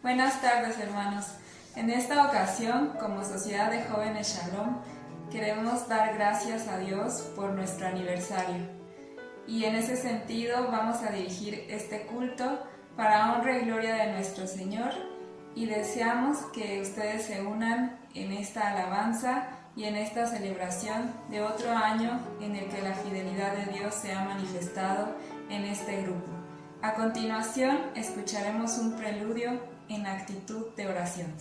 Buenas tardes, hermanos. En esta ocasión, como Sociedad de Jóvenes Shalom, queremos dar gracias a Dios por nuestro aniversario. Y en ese sentido vamos a dirigir este culto para honra y gloria de nuestro Señor, y deseamos que ustedes se unan en esta alabanza y en esta celebración de otro año en el que la fidelidad de Dios se ha manifestado en este grupo. A continuación, escucharemos un preludio en actitud de oración.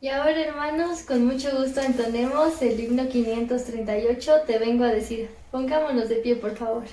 Y ahora, hermanos, con mucho gusto entonemos el himno 538, Te vengo a decir. Pongámonos de pie, por favor.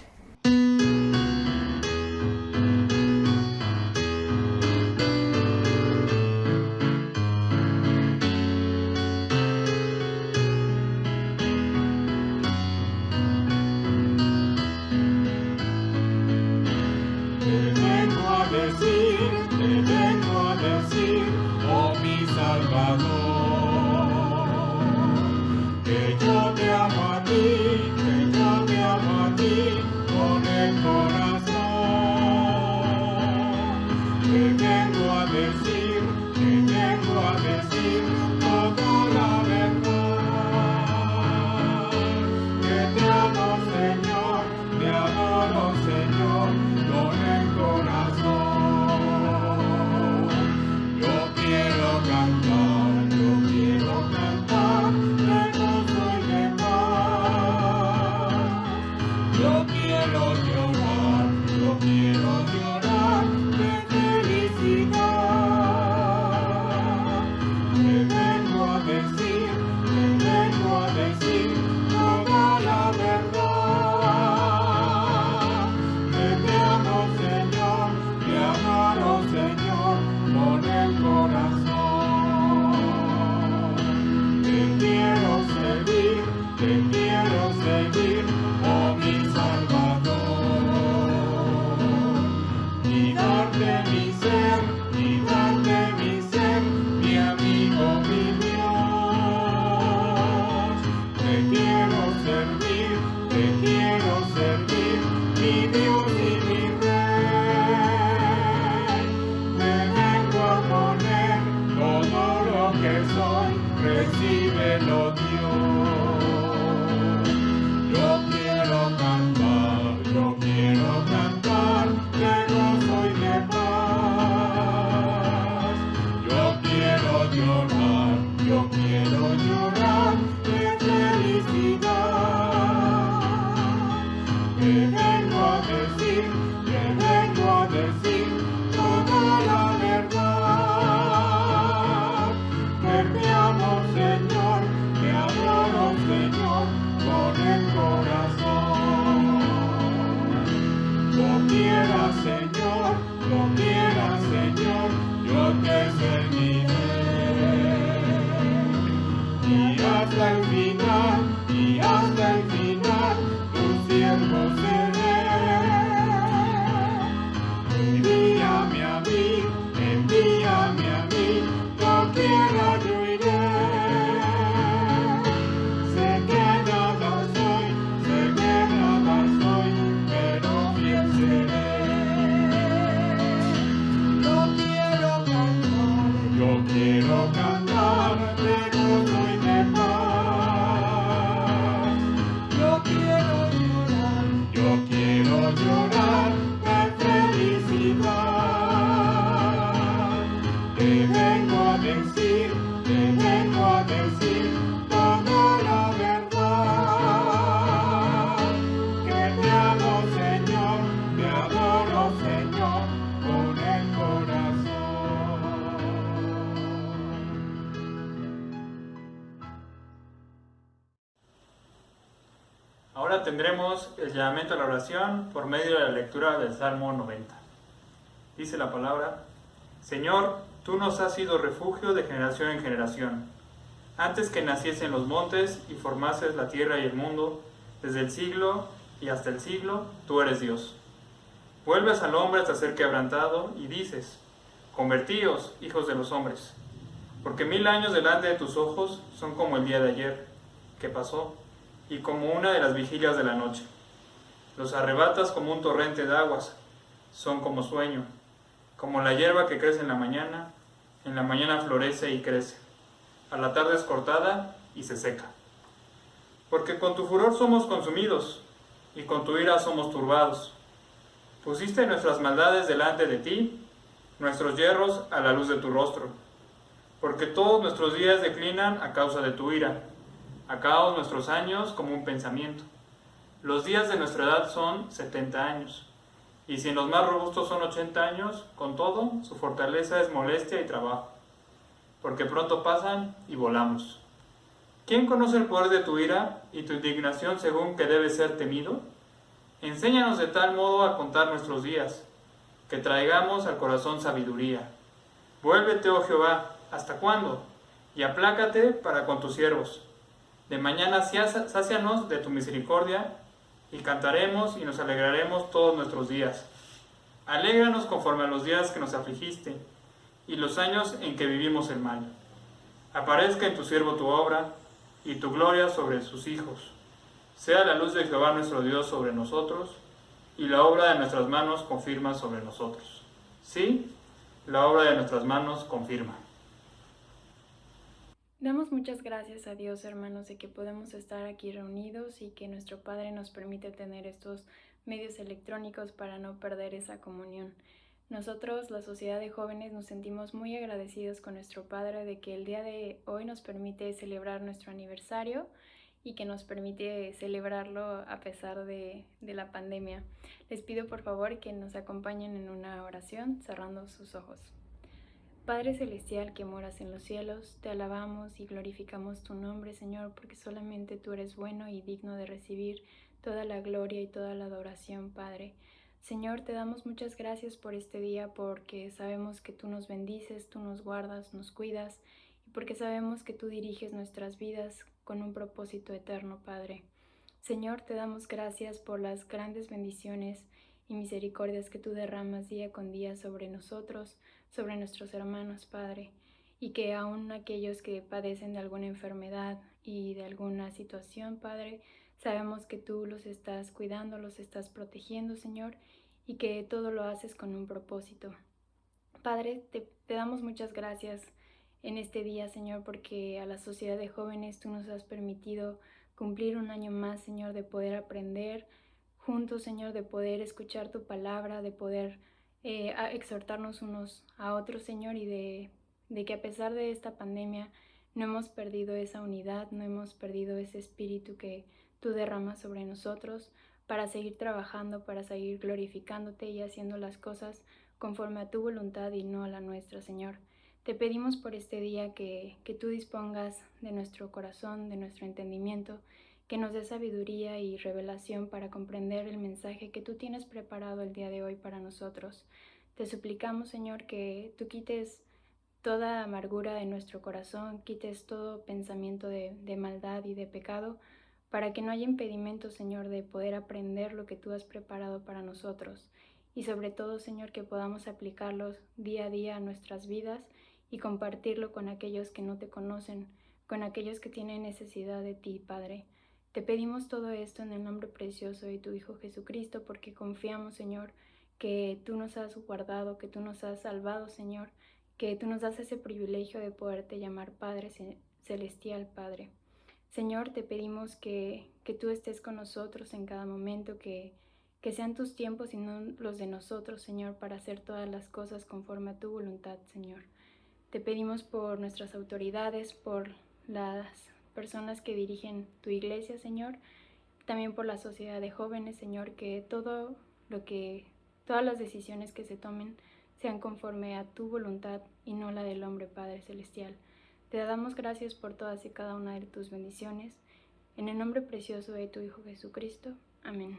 Señor, yo te seguiré. hasta el final, y hasta el final, tu siervo seré. Envíame a mí, envíame a mí, no quiera yo iré. Sé que nada soy, pero fiel seré. Yo quiero cantar de gozo y de paz. Yo quiero llorar de felicidad. Te vengo a decir toda la verdad. Que te amo, Señor, te adoro, Señor, con el corazón. Ahora tendremos el llamamiento a la oración por medio de la lectura del Salmo 90. Dice la palabra: Señor, tú nos has sido refugio de generación en generación. Antes que naciesen los montes y formases la tierra y el mundo, desde el siglo y hasta el siglo, tú eres Dios. Vuelves al hombre hasta ser quebrantado y dices: convertíos, hijos de los hombres, porque 1000 años delante de tus ojos son como el día de ayer, que pasó, y como una de las vigilias de la noche. Los arrebatas como un torrente de aguas, son como sueño, como la hierba que crece en la mañana florece y crece, a la tarde es cortada y se seca. Porque con tu furor somos consumidos, y con tu ira somos turbados. Pusiste nuestras maldades delante de ti, nuestros yerros a la luz de tu rostro. Porque todos nuestros días declinan a causa de tu ira. Acabados nuestros años como un pensamiento. Los días de nuestra edad son 70 años. Y si en los más robustos son 80 años, con todo, su fortaleza es molestia y trabajo. Porque pronto pasan y volamos. ¿Quién conoce el poder de tu ira y tu indignación según que debe ser temido? Enséñanos de tal modo a contar nuestros días, que traigamos al corazón sabiduría. Vuélvete, oh Jehová, ¿hasta cuándo? Y aplácate para con tus siervos. De mañana sácianos de tu misericordia, y cantaremos y nos alegraremos todos nuestros días. Alégranos conforme a los días que nos afligiste, y los años en que vivimos el mal. Aparezca en tu siervo tu obra, y tu gloria sobre sus hijos. Sea la luz de Jehová nuestro Dios sobre nosotros, y la obra de nuestras manos confirma sobre nosotros. Sí, la obra de nuestras manos confirma. Damos muchas gracias a Dios, hermanos, de que podemos estar aquí reunidos y que nuestro Padre nos permite tener estos medios electrónicos para no perder esa comunión. Nosotros, la Sociedad de Jóvenes, nos sentimos muy agradecidos con nuestro Padre de que el día de hoy nos permite celebrar nuestro aniversario y que nos permite celebrarlo a pesar de la pandemia. Les pido por favor que nos acompañen en una oración cerrando sus ojos. Padre Celestial que moras en los cielos, te alabamos y glorificamos tu nombre, Señor, porque solamente tú eres bueno y digno de recibir toda la gloria y toda la adoración, Padre. Señor, te damos muchas gracias por este día, porque sabemos que tú nos bendices, tú nos guardas, nos cuidas, y porque sabemos que tú diriges nuestras vidas con un propósito eterno, Padre. Señor, te damos gracias por las grandes bendiciones y misericordias que tú derramas día con día sobre nosotros, sobre nuestros hermanos, Padre, y que aún aquellos que padecen de alguna enfermedad y de alguna situación, Padre, sabemos que tú los estás cuidando, los estás protegiendo, Señor, y que todo lo haces con un propósito. Padre, te damos muchas gracias en este día, Señor, porque a la Sociedad de Jóvenes tú nos has permitido cumplir un año más, Señor, de poder aprender juntos, Señor, de poder escuchar tu palabra, de poder exhortarnos unos a otros, Señor, y de que a pesar de esta pandemia no hemos perdido esa unidad, no hemos perdido ese espíritu que tú derramas sobre nosotros para seguir trabajando, para seguir glorificándote y haciendo las cosas conforme a tu voluntad y no a la nuestra, Señor. Te pedimos por este día que tú dispongas de nuestro corazón, de nuestro entendimiento, que nos dé sabiduría y revelación para comprender el mensaje que tú tienes preparado el día de hoy para nosotros. Te suplicamos, Señor, que tú quites toda amargura de nuestro corazón, quites todo pensamiento de maldad y de pecado, para que no haya impedimento, Señor, de poder aprender lo que tú has preparado para nosotros. Y sobre todo, Señor, que podamos aplicarlos día a día a nuestras vidas y compartirlo con aquellos que no te conocen, con aquellos que tienen necesidad de ti, Padre. Te pedimos todo esto en el nombre precioso de tu Hijo Jesucristo, porque confiamos, Señor, que tú nos has guardado, que tú nos has salvado, Señor, que tú nos das ese privilegio de poderte llamar Padre Celestial, Padre. Señor, te pedimos que tú estés con nosotros en cada momento, que sean tus tiempos y no los de nosotros, Señor, para hacer todas las cosas conforme a tu voluntad, Señor. Te pedimos por nuestras autoridades, por las personas que dirigen tu iglesia, Señor, también por la sociedad de jóvenes, Señor, que todas las decisiones que se tomen sean conforme a tu voluntad y no la del hombre, Padre Celestial. Te damos gracias por todas y cada una de tus bendiciones. En el nombre precioso de tu Hijo Jesucristo. Amén.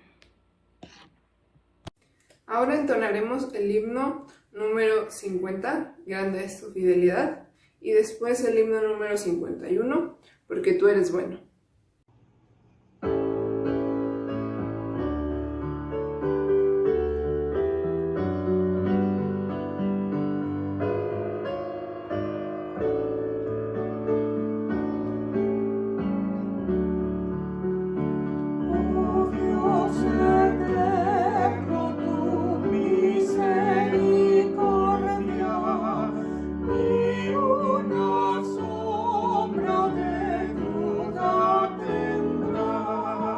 Ahora entonaremos el himno número 50, grande es tu fidelidad, y después el himno número 51, porque tú eres bueno. Una sombra de duda tendrá.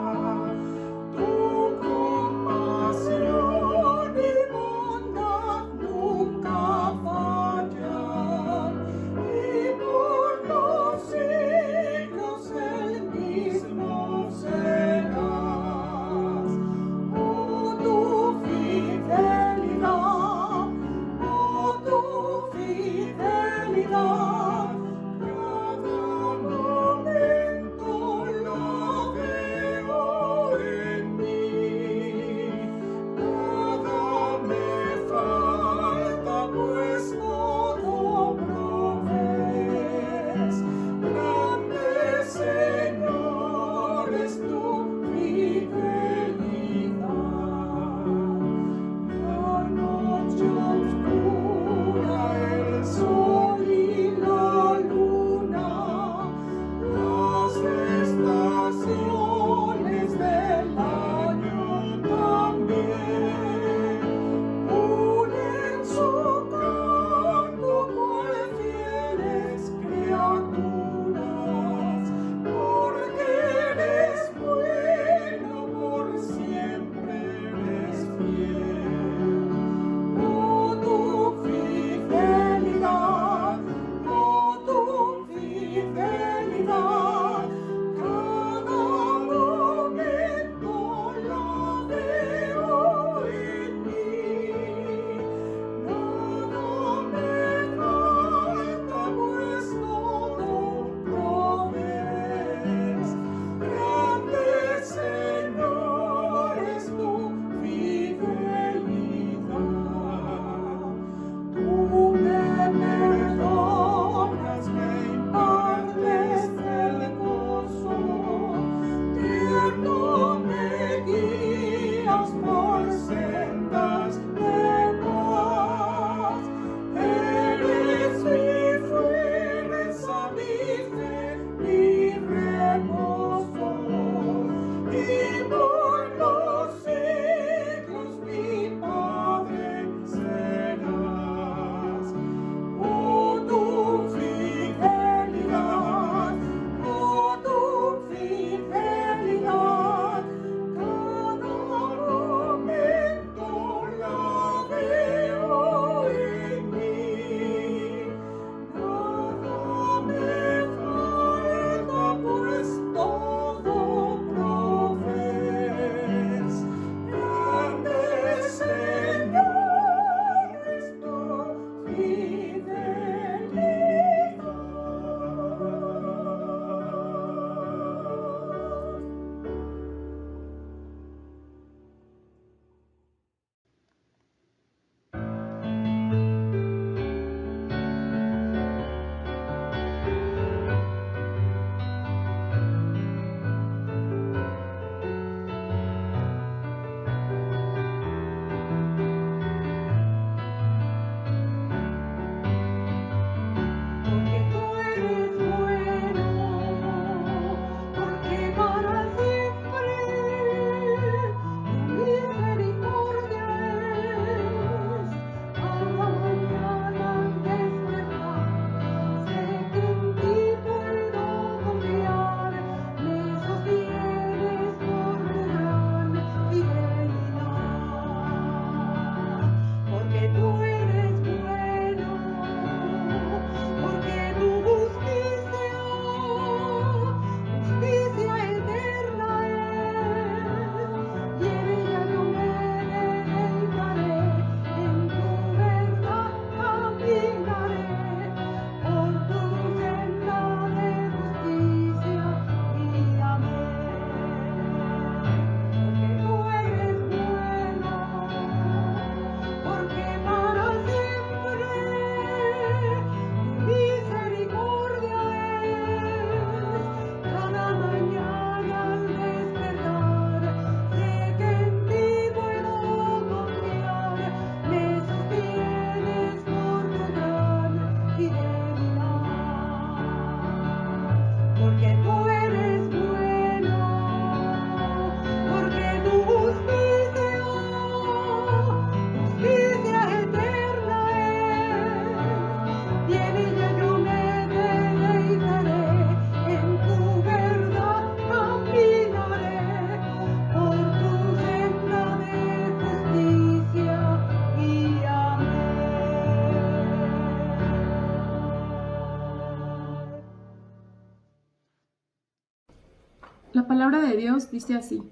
La palabra de Dios dice así: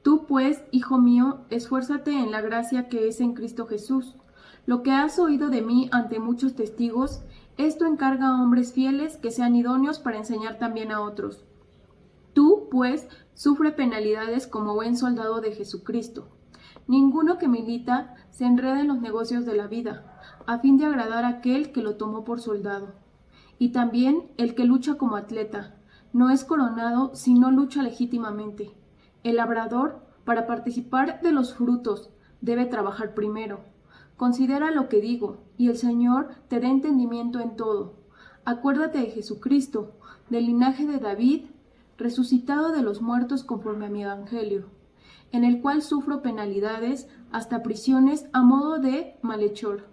Tú pues, hijo mío, esfuérzate en la gracia que es en Cristo Jesús. Lo que has oído de mí ante muchos testigos, esto encarga a hombres fieles que sean idóneos para enseñar también a otros. Tú, pues, sufre penalidades como buen soldado de Jesucristo. Ninguno que milita se enreda en los negocios de la vida, a fin de agradar a aquel que lo tomó por soldado. Y también el que lucha como atleta, no es coronado si no lucha legítimamente. El labrador, para participar de los frutos, debe trabajar primero. Considera lo que digo, y el Señor te dé entendimiento en todo. Acuérdate de Jesucristo, del linaje de David, resucitado de los muertos conforme a mi evangelio, en el cual sufro penalidades, hasta prisiones a modo de malhechor.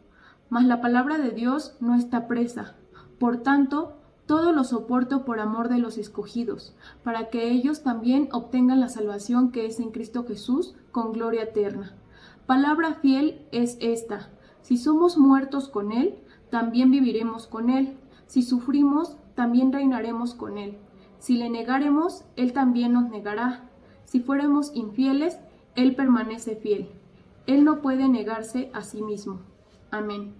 Mas la palabra de Dios no está presa. Por tanto, todo lo soporto por amor de los escogidos, para que ellos también obtengan la salvación que es en Cristo Jesús, con gloria eterna. Palabra fiel es esta: si somos muertos con Él, también viviremos con Él. Si sufrimos, también reinaremos con Él. Si le negáremos, Él también nos negará. Si fuéramos infieles, Él permanece fiel. Él no puede negarse a sí mismo. Amén.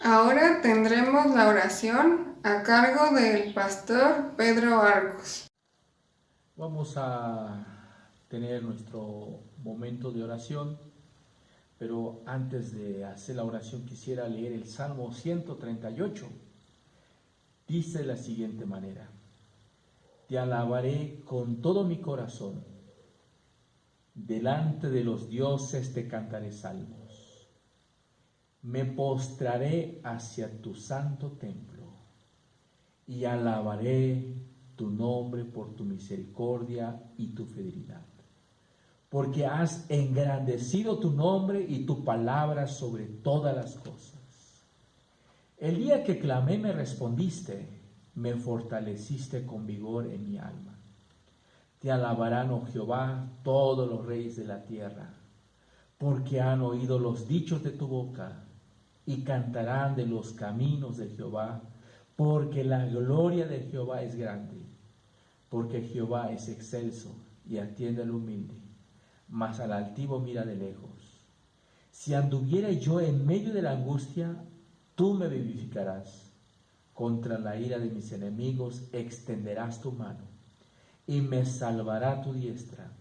Ahora tendremos la oración a cargo del pastor Pedro Arcos. Vamos a tener nuestro momento de oración, pero antes de hacer la oración quisiera leer el Salmo 138. Dice de la siguiente manera: Te alabaré con todo mi corazón, delante de los dioses te cantaré salmos. Me postraré hacia tu santo templo y alabaré tu nombre por tu misericordia y tu fidelidad, porque has engrandecido tu nombre y tu palabra sobre todas las cosas. El día que clamé me respondiste, me fortaleciste con vigor en mi alma. Te alabarán, oh Jehová, todos los reyes de la tierra, porque han oído los dichos de tu boca, y cantarán de los caminos de Jehová, porque la gloria de Jehová es grande, porque Jehová es excelso y atiende al humilde, mas al altivo mira de lejos. Si anduviera yo en medio de la angustia, tú me vivificarás. Contra la ira de mis enemigos extenderás tu mano, y me salvará tu diestra.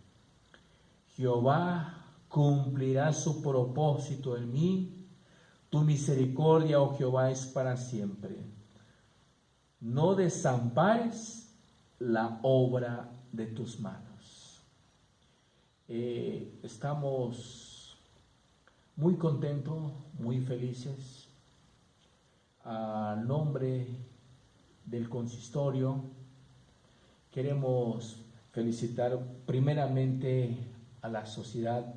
Jehová cumplirá su propósito en mí. Tu misericordia, oh Jehová, es para siempre. No desampares la obra de tus manos. Estamos muy contentos, muy felices. A nombre del consistorio, queremos felicitar primeramente a la sociedad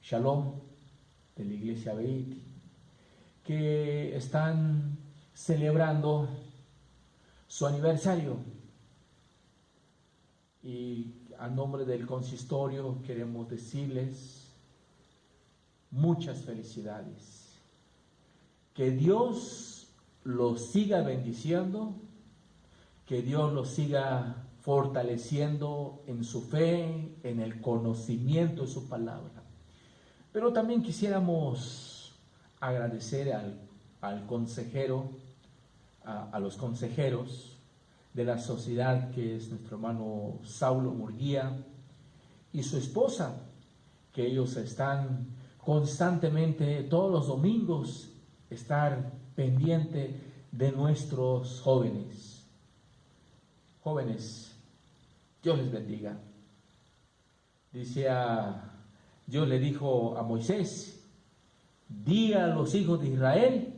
Shalom de la Iglesia Beit, que están celebrando su aniversario, y a nombre del consistorio queremos decirles muchas felicidades, que Dios los siga bendiciendo, que Dios los siga fortaleciendo en su fe, en el conocimiento de su palabra. Pero también quisiéramos agradecer al consejero, a los consejeros de la sociedad, que es nuestro hermano Saulo Murguía y su esposa, que ellos están constantemente, todos los domingos, estar pendiente de nuestros jóvenes. Jóvenes, Dios les bendiga. Dios le dijo a Moisés: di a los hijos de Israel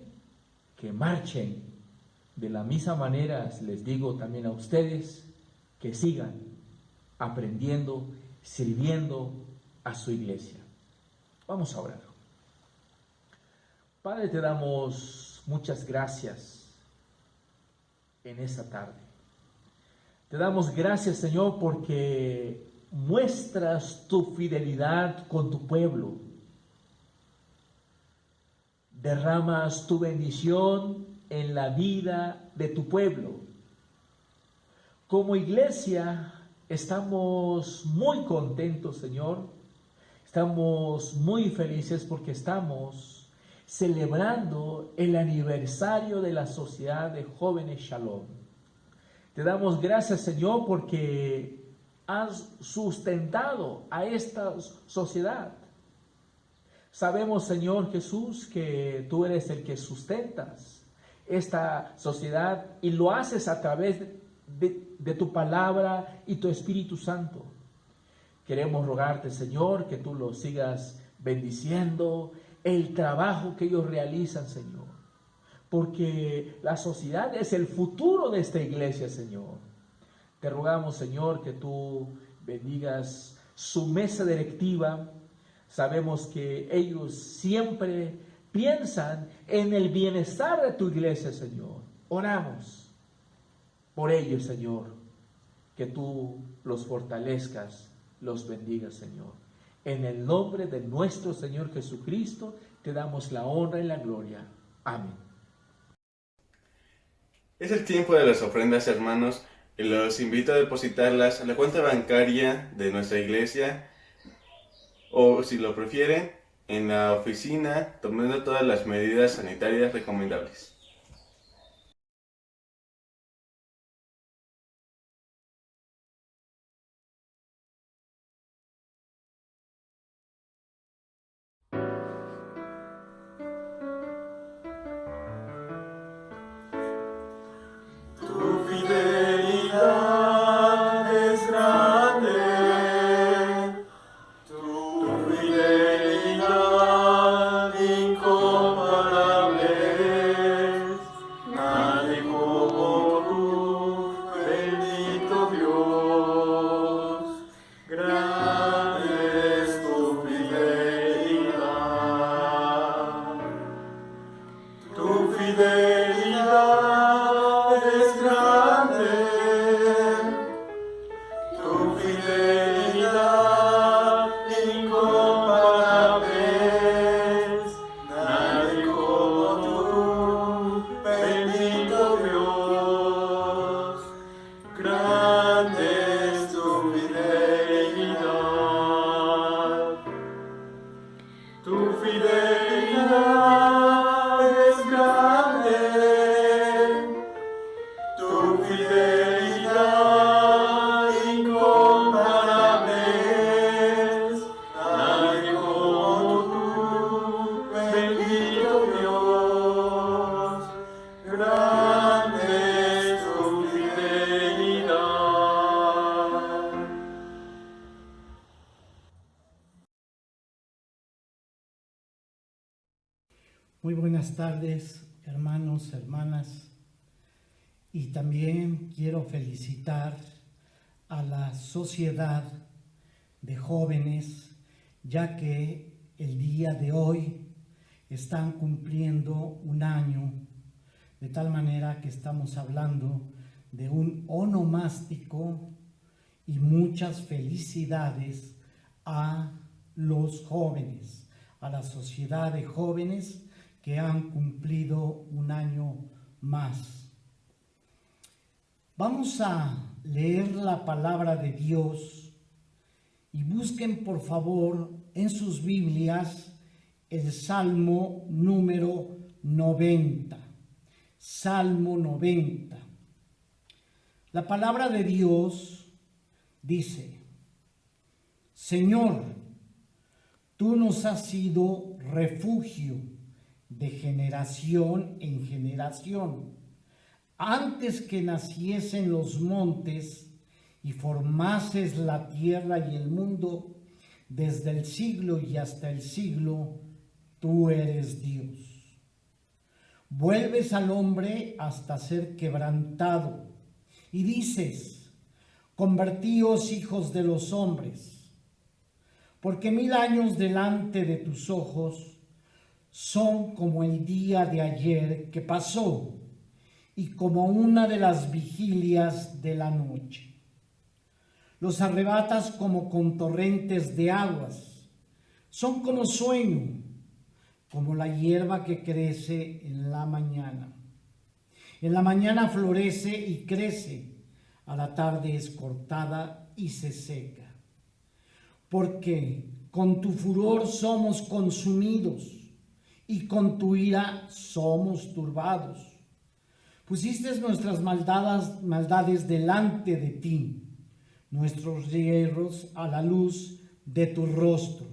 que marchen. De la misma manera les digo también a ustedes que sigan aprendiendo, sirviendo a su iglesia. Vamos a orar. Padre, te damos muchas gracias en esta tarde. Te damos gracias, Señor, porque muestras tu fidelidad con tu pueblo. Derramas tu bendición en la vida de tu pueblo. Como iglesia estamos muy contentos, Señor. Estamos muy felices porque estamos celebrando el aniversario de la Sociedad de Jóvenes Shalom. Te damos gracias, Señor, porque has sustentado a esta sociedad. Sabemos, Señor Jesús, que tú eres el que sustentas esta sociedad y lo haces a través de tu palabra y tu Espíritu Santo. Queremos rogarte, Señor, que tú los sigas bendiciendo, el trabajo que ellos realizan, Señor, porque la sociedad es el futuro de esta iglesia, Señor. Te rogamos, Señor, que tú bendigas su mesa directiva. Sabemos que ellos siempre piensan en el bienestar de tu iglesia, Señor. Oramos por ellos, Señor, que tú los fortalezcas, los bendigas, Señor. En el nombre de nuestro Señor Jesucristo, te damos la honra y la gloria. Amén. Es el tiempo de las ofrendas, hermanos, y los invito a depositarlas a la cuenta bancaria de nuestra iglesia, o si lo prefieren, en la oficina, tomando todas las medidas sanitarias recomendables. Muy buenas tardes, hermanos, hermanas, y también quiero felicitar a la Sociedad de Jóvenes, ya que el día de hoy están cumpliendo un año, de tal manera que estamos hablando de un onomástico y muchas felicidades a los jóvenes, a la Sociedad de Jóvenes que han cumplido un año más. Vamos a leer la palabra de Dios y busquen por favor en sus Biblias el Salmo número 90. Salmo 90. La palabra de Dios dice: Señor, tú nos has sido refugio de generación en generación. Antes que naciesen los montes y formases la tierra y el mundo, desde el siglo y hasta el siglo, tú eres Dios. Vuelves al hombre hasta ser quebrantado y dices: convertíos hijos de los hombres, porque 1000 años delante de tus ojos son como el día de ayer que pasó y como una de las vigilias de la noche. Los arrebatas como con torrentes de aguas, son como sueño, como la hierba que crece en la mañana. En la mañana florece y crece, a la tarde es cortada y se seca. Porque con tu furor somos consumidos y con tu ira somos turbados. Pusiste nuestras maldades delante de ti, nuestros hierros a la luz de tu rostro.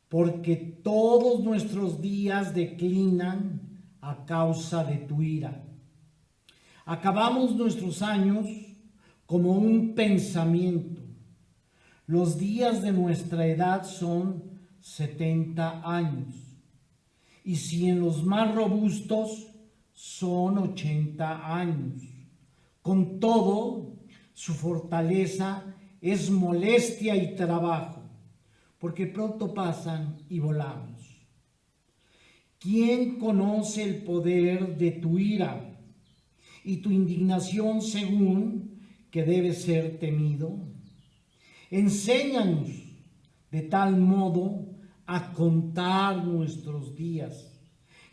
Porque todos nuestros días declinan a causa de tu ira. Acabamos nuestros años como un pensamiento. Los días de nuestra edad son 70 años. Y si en los más robustos son 80 años. Con todo, su fortaleza es molestia y trabajo, porque pronto pasan y volamos. ¿Quién conoce el poder de tu ira y tu indignación según que debe ser temido? Enséñanos de tal modo a contar nuestros días,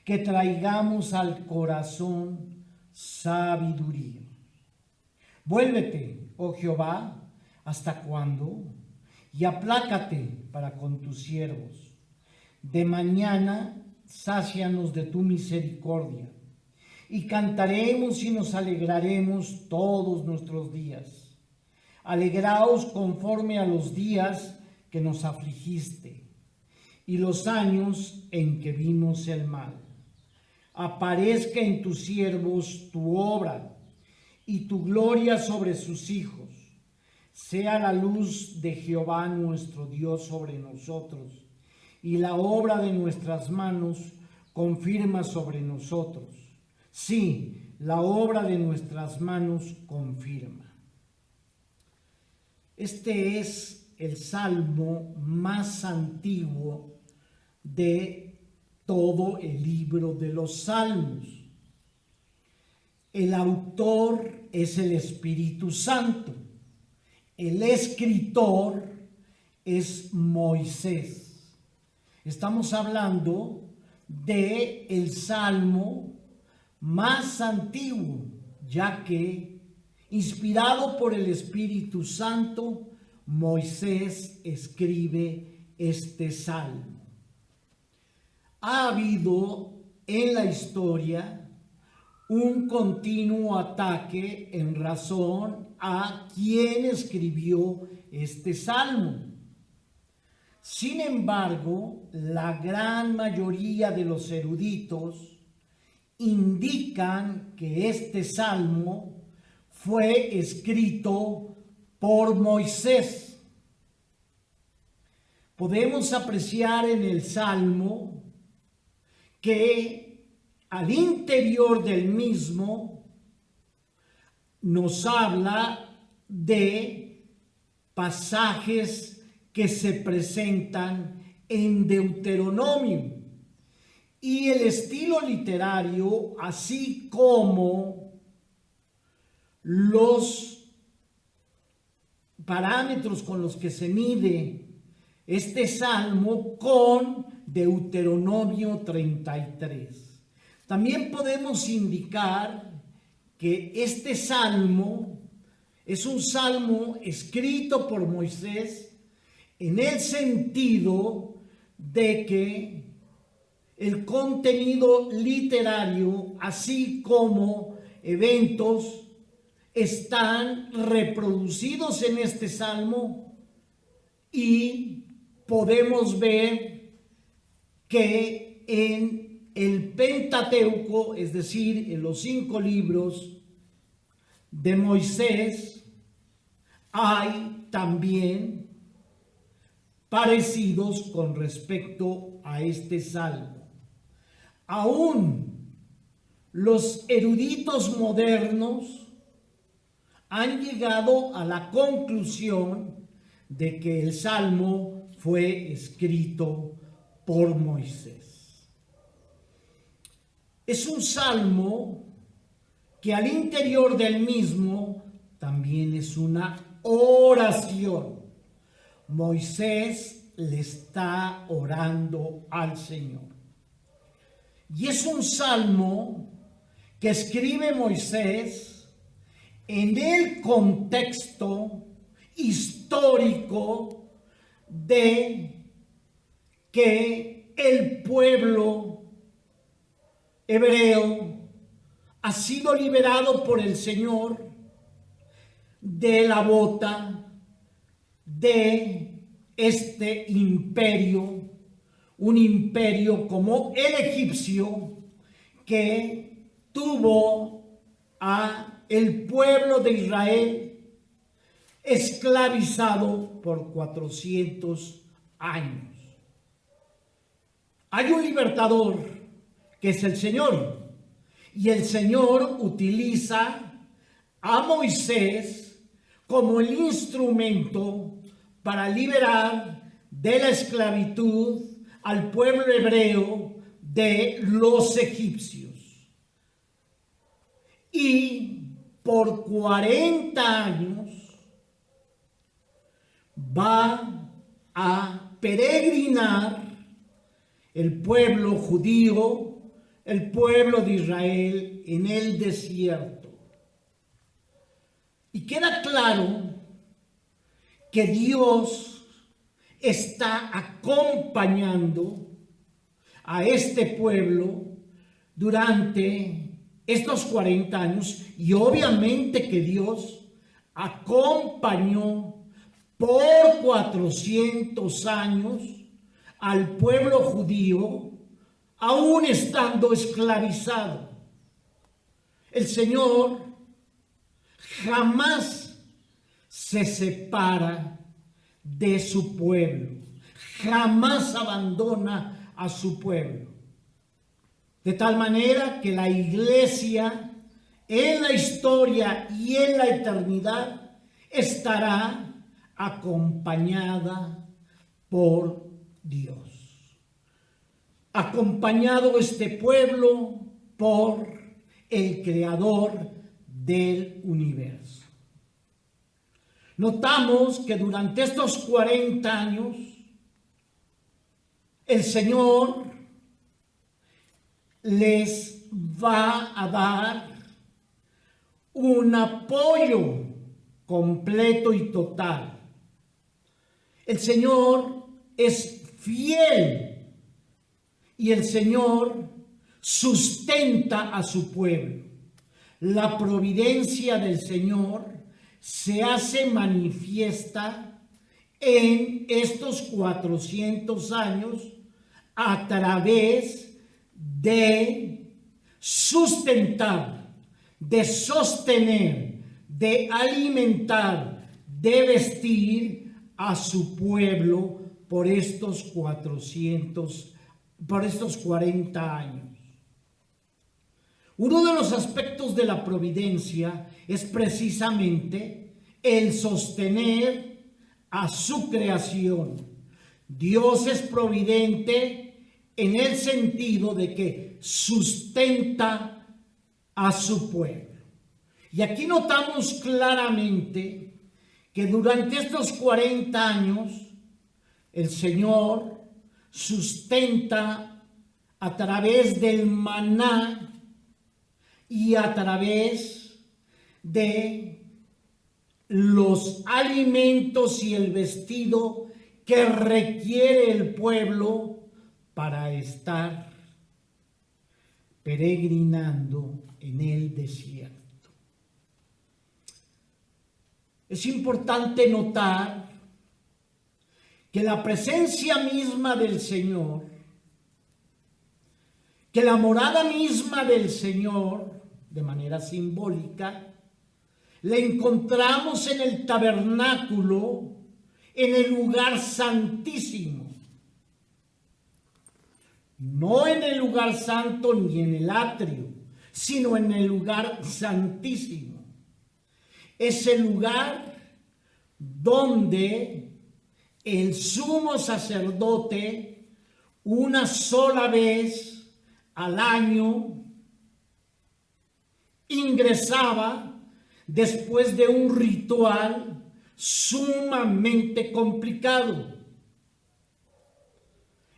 que traigamos al corazón sabiduría. Vuélvete, oh Jehová, ¿hasta cuándo? Y aplácate para con tus siervos. De mañana sácianos de tu misericordia, y cantaremos y nos alegraremos todos nuestros días. Alegraos conforme a los días que nos afligiste, y los años en que vimos el mal. Aparezca en tus siervos tu obra, y tu gloria sobre sus hijos. Sea la luz de Jehová nuestro Dios sobre nosotros, y la obra de nuestras manos confirma sobre nosotros. Sí, la obra de nuestras manos confirma. Este es el salmo más antiguo de todo el libro de los Salmos. El autor es el Espíritu Santo. El escritor es Moisés. Estamos hablando de el salmo más antiguo, ya que, inspirado por el Espíritu Santo, Moisés escribe este salmo. Ha habido en la historia un continuo ataque en razón a quién escribió este salmo. Sin embargo, la gran mayoría de los eruditos indican que este salmo fue escrito por Moisés. Podemos apreciar en el salmo que al interior del mismo nos habla de pasajes que se presentan en Deuteronomio, y el estilo literario, así como los parámetros con los que se mide este salmo con Deuteronomio 33. También podemos indicar que este salmo es un salmo escrito por Moisés en el sentido de que el contenido literario, así como eventos, están reproducidos en este salmo, y podemos ver que en el Pentateuco, es decir, en los 5 libros de Moisés, hay también parecidos con respecto a este salmo. Aún los eruditos modernos han llegado a la conclusión de que el salmo fue escrito por Moisés. Es un salmo que al interior del mismo también es una oración. Moisés le está orando al Señor. Y es un salmo que escribe Moisés en el contexto histórico de que el pueblo hebreo ha sido liberado por el Señor de la bota de este imperio, un imperio como el egipcio que tuvo a el pueblo de Israel esclavizado por 400 años. Hay un libertador que es el Señor, y el Señor utiliza a Moisés como el instrumento para liberar de la esclavitud al pueblo hebreo de los egipcios. Y por 40 años va a peregrinar el pueblo judío, el pueblo de Israel en el desierto. Y queda claro que Dios está acompañando a este pueblo durante estos 40 años, y obviamente que Dios acompañó por 400 años al pueblo judío, aún estando esclavizado. El Señor jamás se separa de su pueblo, jamás abandona a su pueblo. De tal manera que la iglesia en la historia y en la eternidad estará acompañada por Dios. Acompañado este pueblo por el Creador del universo. Notamos que durante estos 40 años el Señor les va a dar un apoyo completo y total. El Señor es fiel y el Señor sustenta a su pueblo. La providencia del Señor se hace manifiesta en estos 400 años a través de sustentar, de sostener, de alimentar, de vestir a su pueblo por estos 40 años. Uno de los aspectos de la providencia es precisamente el sostener a su creación. Dios es providente en el sentido de que sustenta a su pueblo. Y aquí notamos claramente que durante estos 40 años el Señor sustenta a través del maná y a través de los alimentos y el vestido que requiere el pueblo para estar peregrinando en el desierto. Es importante notar que la presencia misma del Señor, que la morada misma del Señor, de manera simbólica, la encontramos en el tabernáculo, en el lugar santísimo. No en el lugar santo ni en el atrio, sino en el lugar santísimo. Es el lugar donde el sumo sacerdote una sola vez al año ingresaba después de un ritual sumamente complicado.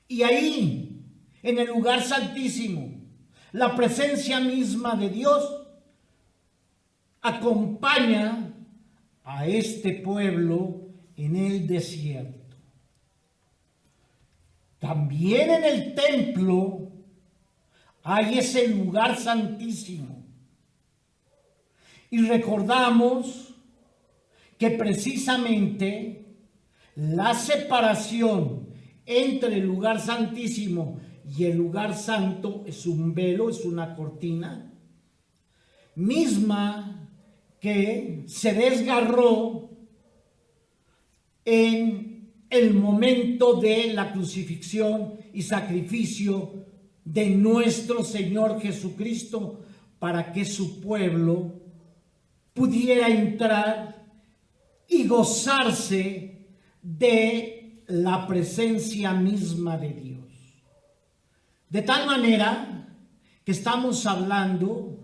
Y ahí, en el lugar santísimo, la presencia misma de Dios acompaña a este pueblo en el desierto. También en el templo hay ese lugar santísimo. Y recordamos que precisamente la separación entre el lugar santísimo y el lugar santo es un velo, es una cortina, misma que se desgarró en el momento de la crucifixión y sacrificio de nuestro Señor Jesucristo para que su pueblo pudiera entrar y gozarse de la presencia misma de Dios. De tal manera que estamos hablando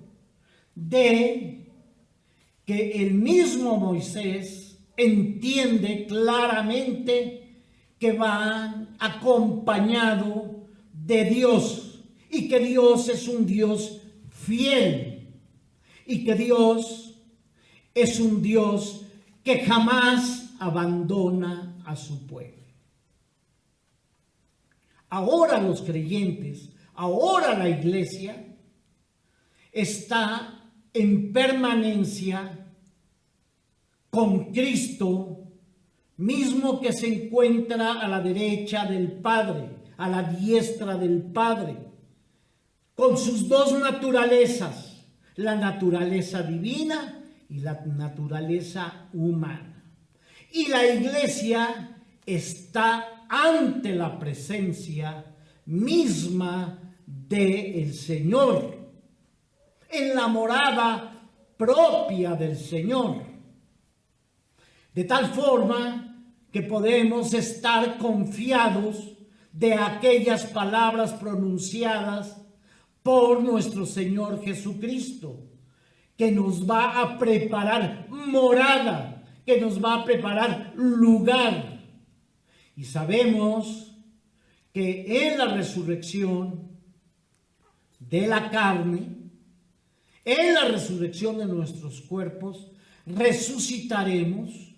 de que el mismo Moisés entiende claramente que van acompañado de Dios y que Dios es un Dios fiel y que Dios es un Dios que jamás abandona a su pueblo. Ahora los creyentes, ahora la iglesia está en permanencia con Cristo, mismo que se encuentra a la derecha del Padre, a la diestra del Padre, con sus dos naturalezas, la naturaleza divina y la naturaleza humana. Y la iglesia está ante la presencia misma del Señor, en la morada propia del Señor, de tal forma que podemos estar confiados de aquellas palabras pronunciadas por nuestro Señor Jesucristo, que nos va a preparar morada, que nos va a preparar lugar. Y sabemos que en la resurrección de la carne, en la resurrección de nuestros cuerpos, resucitaremos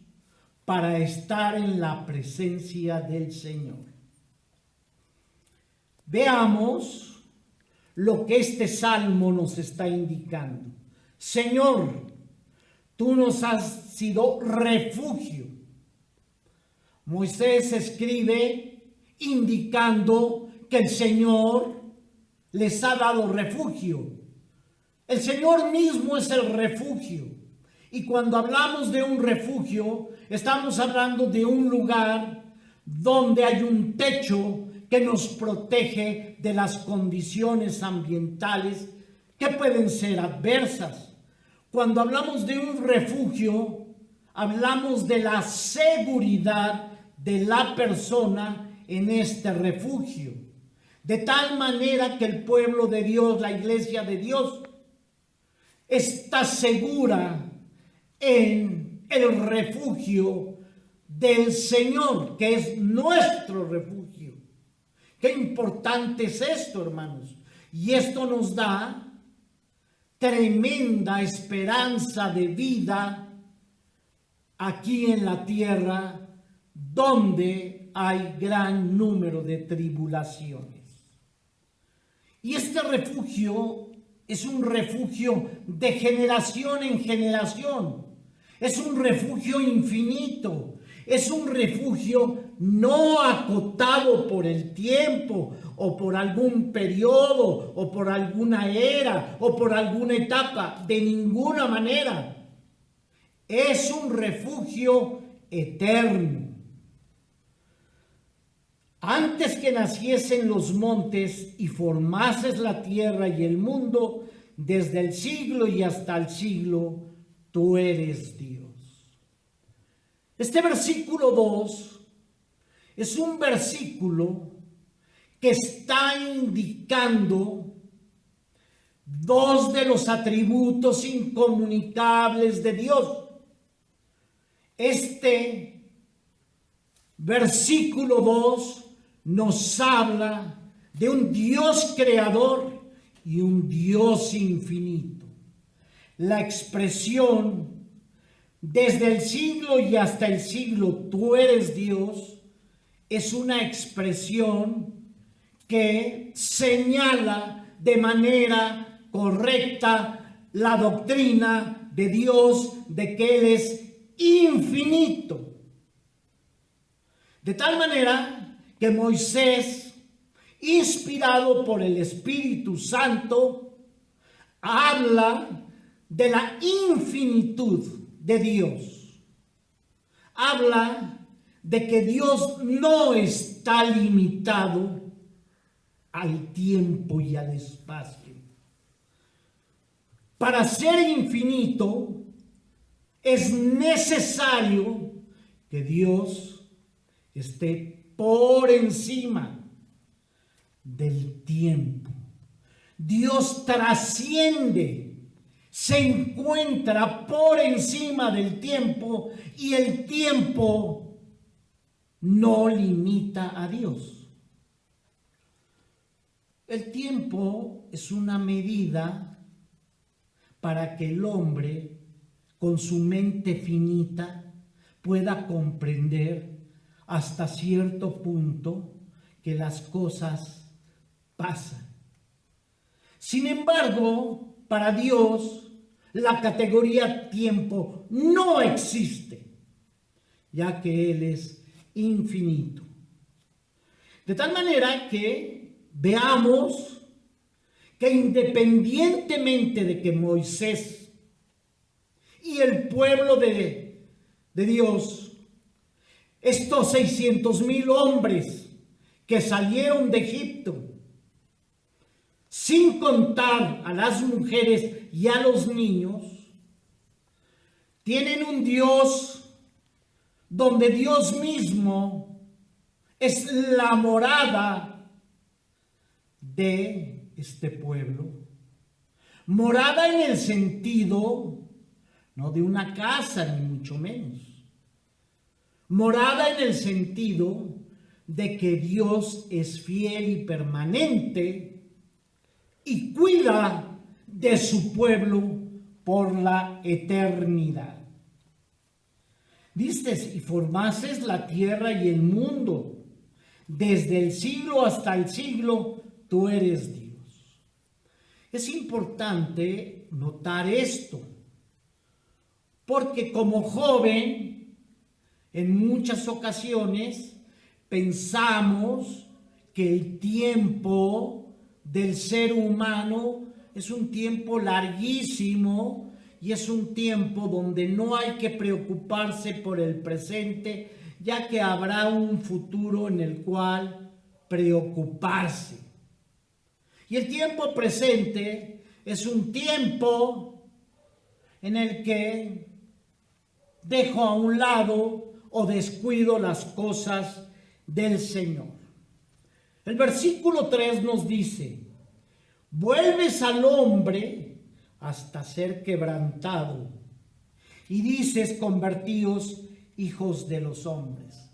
para estar en la presencia del Señor. Veamos lo que este salmo nos está indicando. Señor, tú nos has sido refugio. Moisés escribe indicando que el Señor les ha dado refugio. El Señor mismo es el refugio. Y cuando hablamos de un refugio, estamos hablando de un lugar donde hay un techo que nos protege de las condiciones ambientales que pueden ser adversas. Cuando hablamos de un refugio, hablamos de la seguridad de la persona en este refugio. De tal manera que el pueblo de Dios, la iglesia de Dios, está segura en el refugio del Señor, que es nuestro refugio. Qué importante es esto, hermanos. Y esto nos da tremenda esperanza de vida aquí en la tierra, donde hay gran número de tribulaciones. Y este refugio es un refugio de generación en generación. Es un refugio infinito. Es un refugio no acotado por el tiempo o por algún periodo o por alguna era o por alguna etapa. De ninguna manera. Es un refugio eterno. Antes que naciesen los montes y formases la tierra y el mundo, desde el siglo y hasta el siglo, tú eres Dios. Este versículo 2 es un versículo que está indicando dos de los atributos incomunicables de Dios. Este versículo 2 nos habla de un Dios creador y un Dios infinito. la expresión desde el siglo y hasta el siglo tú eres Dios es una expresión que señala de manera correcta la doctrina de Dios de que Él es infinito. De tal manera que Moisés, inspirado por el Espíritu Santo, habla de la infinitud de Dios. Habla de que Dios no está limitado al tiempo y al espacio. Para ser infinito es necesario que Dios esté por encima del tiempo. Dios trasciende, se encuentra por encima del tiempo y el tiempo no limita a Dios. El tiempo es una medida para que el hombre, con su mente finita, pueda comprender hasta cierto punto que las cosas pasan. Sin embargo, para Dios, la categoría tiempo no existe, ya que Él es infinito. De tal manera que veamos que independientemente de que Moisés y el pueblo de Dios, estos 600,000 hombres que salieron de Egipto, sin contar a las mujeres y a los niños, tienen un Dios donde Dios mismo es la morada de este pueblo. Morada en el sentido no de una casa, ni mucho menos. Morada en el sentido de que Dios es fiel y permanente y cuida de su pueblo por la eternidad. Distes y formases la tierra y el mundo, desde el siglo hasta el siglo tú eres Dios. Es importante notar esto, porque como joven, en muchas ocasiones pensamos que el tiempo del ser humano es un tiempo larguísimo y es un tiempo donde no hay que preocuparse por el presente, ya que habrá un futuro en el cual preocuparse. Y el tiempo presente es un tiempo en el que dejo a un lado o descuido las cosas del Señor. El versículo 3 nos dice: vuelves al hombre hasta ser quebrantado, y dices: convertíos hijos de los hombres.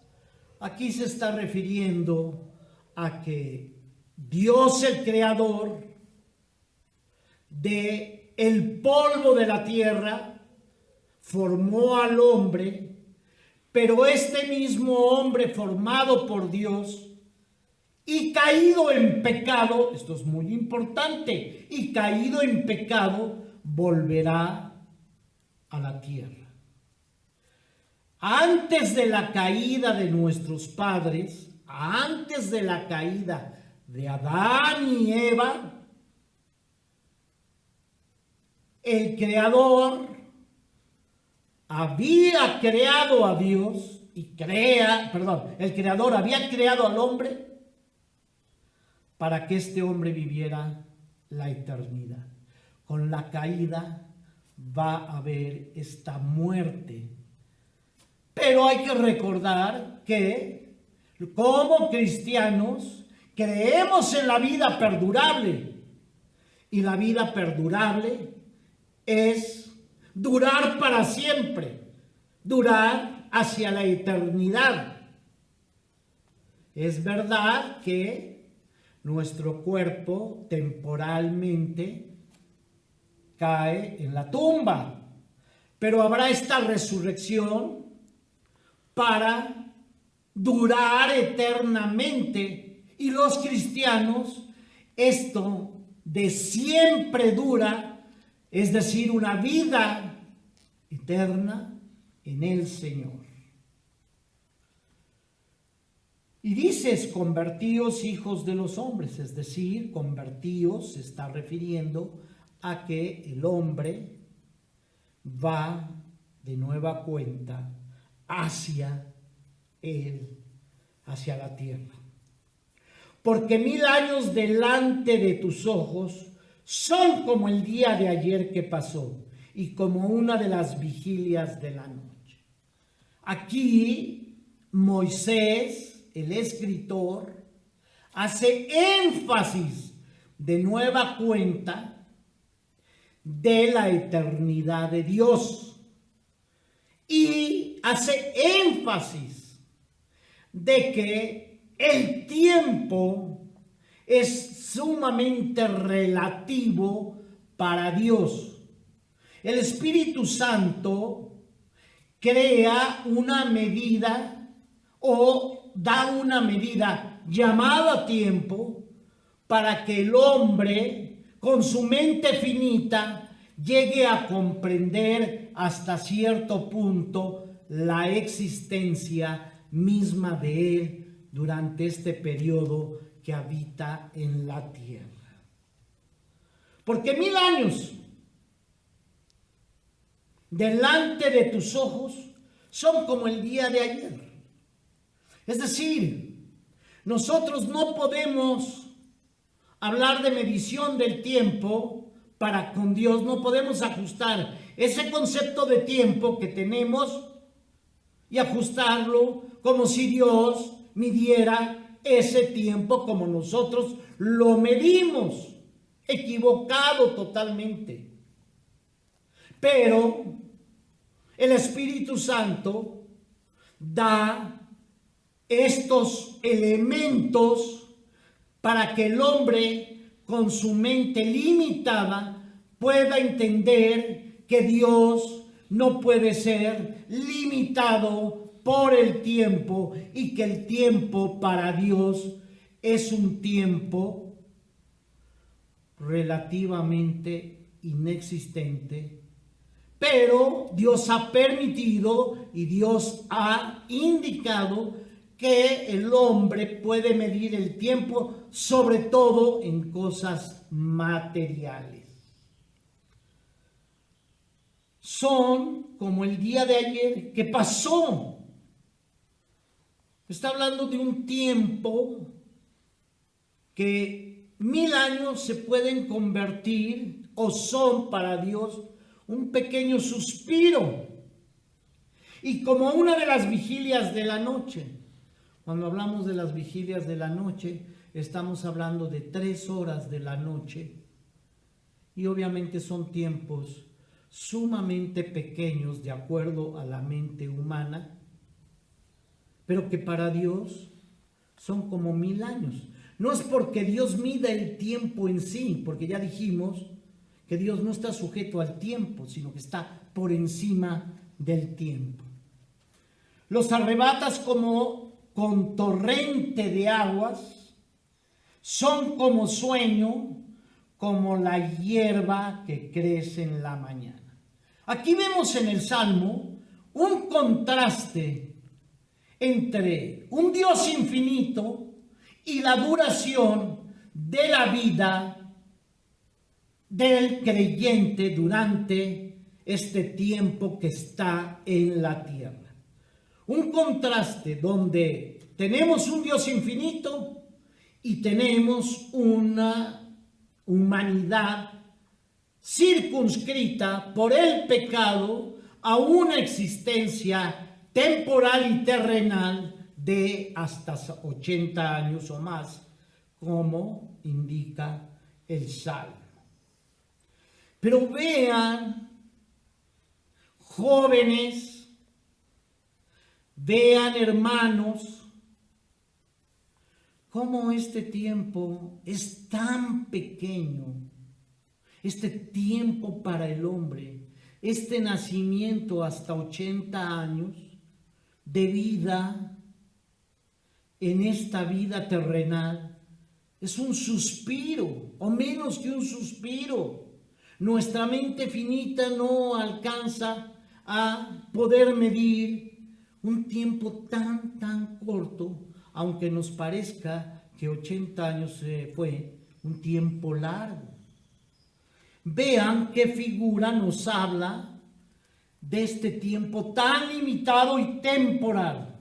Aquí se está refiriendo a que Dios, el creador de el polvo de la tierra, formó al hombre, pero este mismo hombre formado por Dios y caído en pecado, esto es muy importante, y caído en pecado, volverá a la tierra. Antes de la caída de nuestros padres, antes de la caída de Adán y Eva, el Creador había creado a Dios el Creador había creado al hombre para que este hombre viviera la eternidad. Con la caída va a haber esta muerte. Pero hay que recordar que como cristianos creemos en la vida perdurable, y la vida perdurable es durar para siempre, durar hacia la eternidad. Es verdad que nuestro cuerpo temporalmente cae en la tumba. Pero habrá esta resurrección para durar eternamente. Y los cristianos, esto de siempre dura, es decir, una vida eterna en el Señor. Y dices, convertíos hijos de los hombres, es decir, convertíos se está refiriendo a que el hombre va de nueva cuenta hacia él, hacia la tierra. Porque 1000 años delante de tus ojos son como el día de ayer que pasó y como una de las vigilias de la noche. Aquí Moisés, el escritor, hace énfasis de nueva cuenta de la eternidad de Dios y hace énfasis de que el tiempo es sumamente relativo para Dios. El Espíritu Santo crea una medida o da una medida llamada tiempo para que el hombre con su mente finita llegue a comprender hasta cierto punto la existencia misma de él durante este periodo que habita en la tierra. Porque 1000 años delante de tus ojos son como el día de ayer. Es decir, nosotros no podemos hablar de medición del tiempo para con Dios, no podemos ajustar ese concepto de tiempo que tenemos y ajustarlo como si Dios midiera ese tiempo como nosotros lo medimos, equivocado totalmente. Pero el Espíritu Santo da estos elementos para que el hombre con su mente limitada pueda entender que Dios no puede ser limitado por el tiempo y que el tiempo para Dios es un tiempo relativamente inexistente, pero Dios ha permitido y Dios ha indicado que el hombre puede medir el tiempo, sobre todo en cosas materiales. Son como el día de ayer que pasó. Está hablando de un tiempo que 1000 años se pueden convertir o son para Dios un pequeño suspiro y como una de las vigilias de la noche. Cuando hablamos de las vigilias de la noche, estamos hablando de 3 horas de la noche y obviamente son tiempos sumamente pequeños de acuerdo a la mente humana, pero que para Dios son como 1000 años. No es porque Dios mida el tiempo en sí, porque ya dijimos que Dios no está sujeto al tiempo, sino que está por encima del tiempo. Los arrebatas como con torrente de aguas, son como sueño, como la hierba que crece en la mañana. Aquí vemos en el Salmo un contraste entre un Dios infinito y la duración de la vida del creyente durante este tiempo que está en la tierra. Un contraste donde tenemos un Dios infinito y tenemos una humanidad circunscrita por el pecado a una existencia temporal y terrenal de hasta 80 años o más, como indica el Salmo. Pero vean, jóvenes, vean, hermanos, cómo este tiempo es tan pequeño este tiempo para el hombre, este nacimiento hasta 80 años de vida en esta vida terrenal, es un suspiro, o menos que un suspiro. Nuestra mente finita no alcanza a poder medir un tiempo tan corto, aunque nos parezca que 80 años fue un tiempo largo. Vean qué figura nos habla de este tiempo tan limitado y temporal.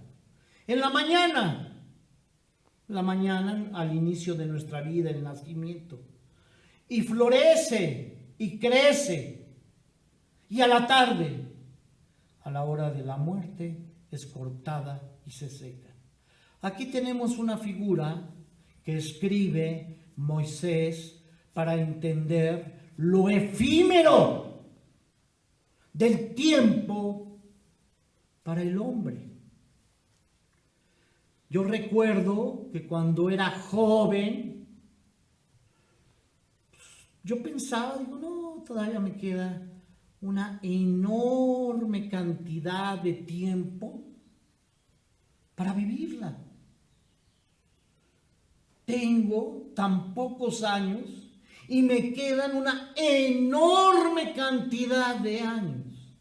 En la mañana, al inicio de nuestra vida, el nacimiento, y florece y crece, y a la tarde, a la hora de la muerte, es cortada y se seca. Aquí tenemos una figura que escribe Moisés para entender lo efímero del tiempo para el hombre. Yo recuerdo que cuando era joven, yo pensaba, no, todavía me queda una enorme cantidad de tiempo para vivirla. Tengo tan pocos años y me quedan una enorme cantidad de años.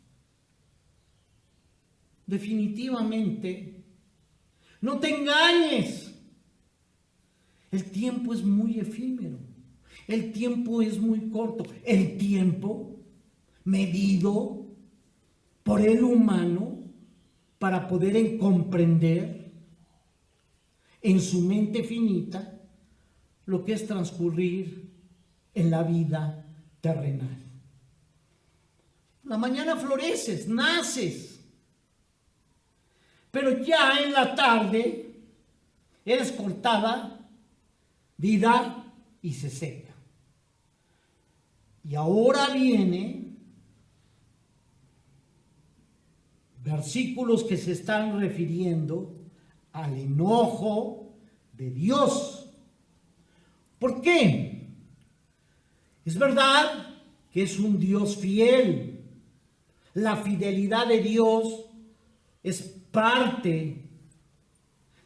Definitivamente, no te engañes. El tiempo es muy efímero. El tiempo es muy corto. El tiempo medido por el humano para poder comprender en su mente finita lo que es transcurrir en la vida terrenal. La mañana floreces, naces, pero ya en la tarde eres cortada, vida y se seca. Y ahora viene versículos que se están refiriendo al enojo de Dios. ¿Por qué? Es verdad que es un Dios fiel. La fidelidad de Dios es parte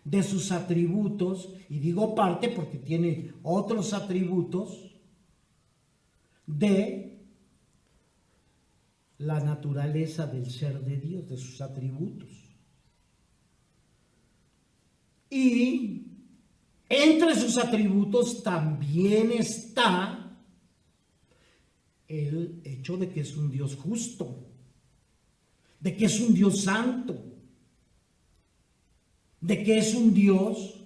de sus atributos, y digo parte porque tiene otros atributos de la naturaleza del ser de Dios, de sus atributos. Y entre sus atributos también está el hecho de que es un Dios justo, de que es un Dios santo, de que es un Dios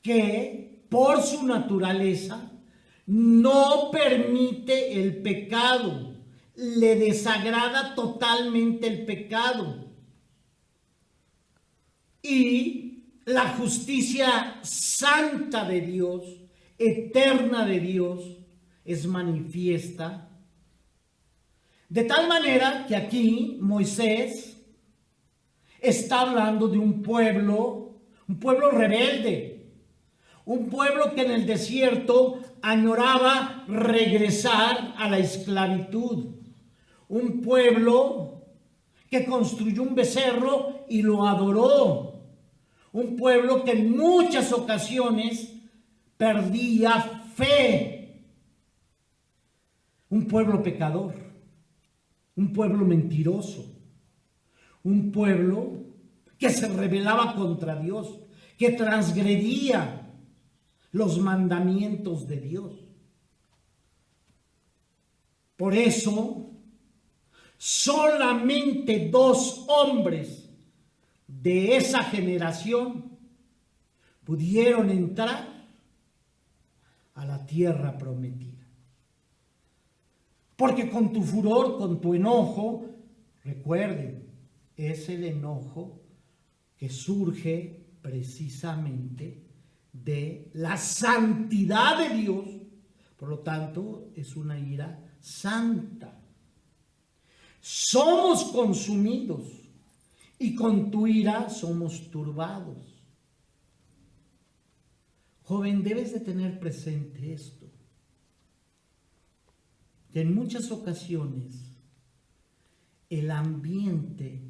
que por su naturaleza no permite el pecado, le desagrada totalmente el pecado. Y la justicia santa de Dios, eterna de Dios, es manifiesta. De tal manera que aquí Moisés está hablando de un pueblo rebelde, un pueblo que en el desierto añoraba regresar a la esclavitud, un pueblo que construyó un becerro y lo adoró, un pueblo que en muchas ocasiones perdía fe, un pueblo pecador, un pueblo mentiroso, un pueblo que se rebelaba contra Dios, que transgredía los mandamientos de Dios. Por eso, solamente 2 hombres de esa generación pudieron entrar a la tierra prometida. Porque con tu furor, con tu enojo, recuerden, es el enojo que surge precisamente de la santidad de Dios. Por lo tanto, es una ira santa. Somos consumidos y con tu ira somos turbados. Joven, debes de tener presente esto. que en muchas ocasiones el ambiente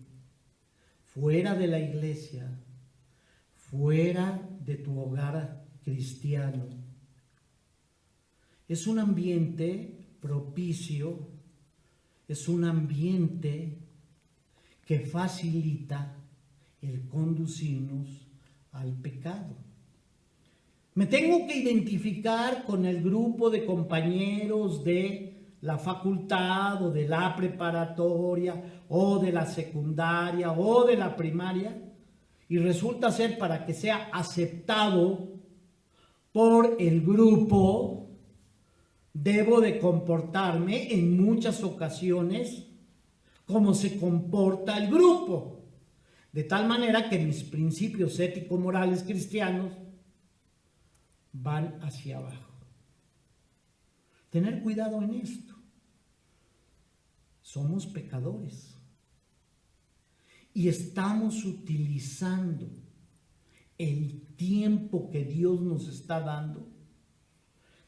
fuera de la iglesia, fuera de tu hogar cristiano, es un ambiente propicio, es un ambiente que facilita el conducirnos al pecado. Me tengo que identificar con el grupo de compañeros de la facultad o de la preparatoria o de la secundaria o de la primaria, y resulta ser, para que sea aceptado por el grupo, debo de comportarme en muchas ocasiones como se comporta el grupo, de tal manera que mis principios ético-morales cristianos van hacia abajo. Tener cuidado en esto. Somos pecadores y estamos utilizando el tiempo que Dios nos está dando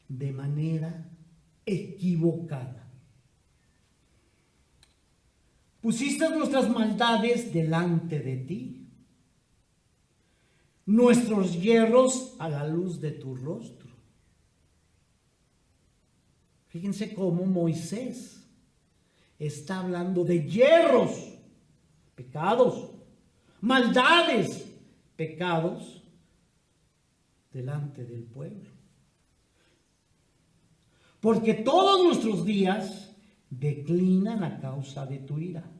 de manera equivocada. Pusiste nuestras maldades delante de ti, nuestros hierros a la luz de tu rostro. Fíjense cómo Moisés está hablando de hierros, pecados, maldades, pecados, delante del pueblo. Porque todos nuestros días declinan a causa de tu ira.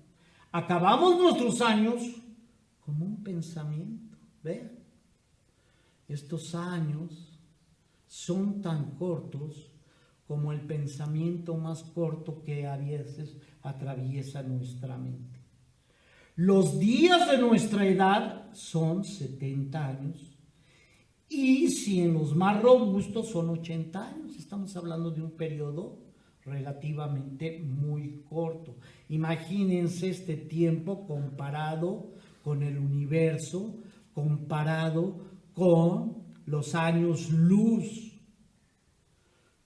Acabamos nuestros años como un pensamiento. Vean, estos años son tan cortos como el pensamiento más corto que a veces atraviesa nuestra mente. Los días de nuestra edad son 70 años. Y si en los más robustos son 80 años, estamos hablando de un periodo relativamente muy corto. Imagínense este tiempo comparado con el universo, comparado con los años luz.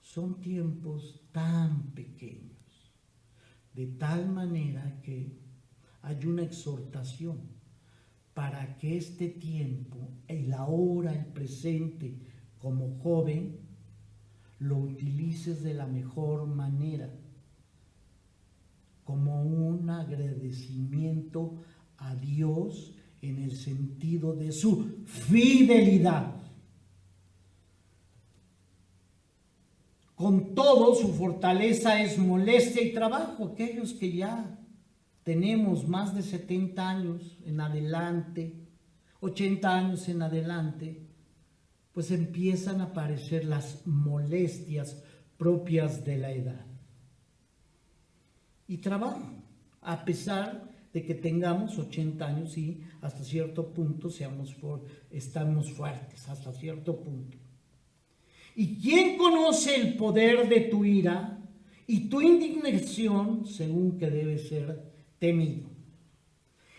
Son tiempos tan pequeños, de tal manera que hay una exhortación para que este tiempo, el ahora, el presente, como joven, lo utilices de la mejor manera, como un agradecimiento a Dios en el sentido de su fidelidad. Con todo, su fortaleza es molestia y trabajo. Aquellos que ya tenemos más de 70 años en adelante, 80 años en adelante, pues empiezan a aparecer las molestias propias de la edad. Y trabajo, a pesar de que tengamos 80 años y hasta cierto punto estamos fuertes, hasta cierto punto. ¿Y quién conoce el poder de tu ira y tu indignación según que debe ser temido?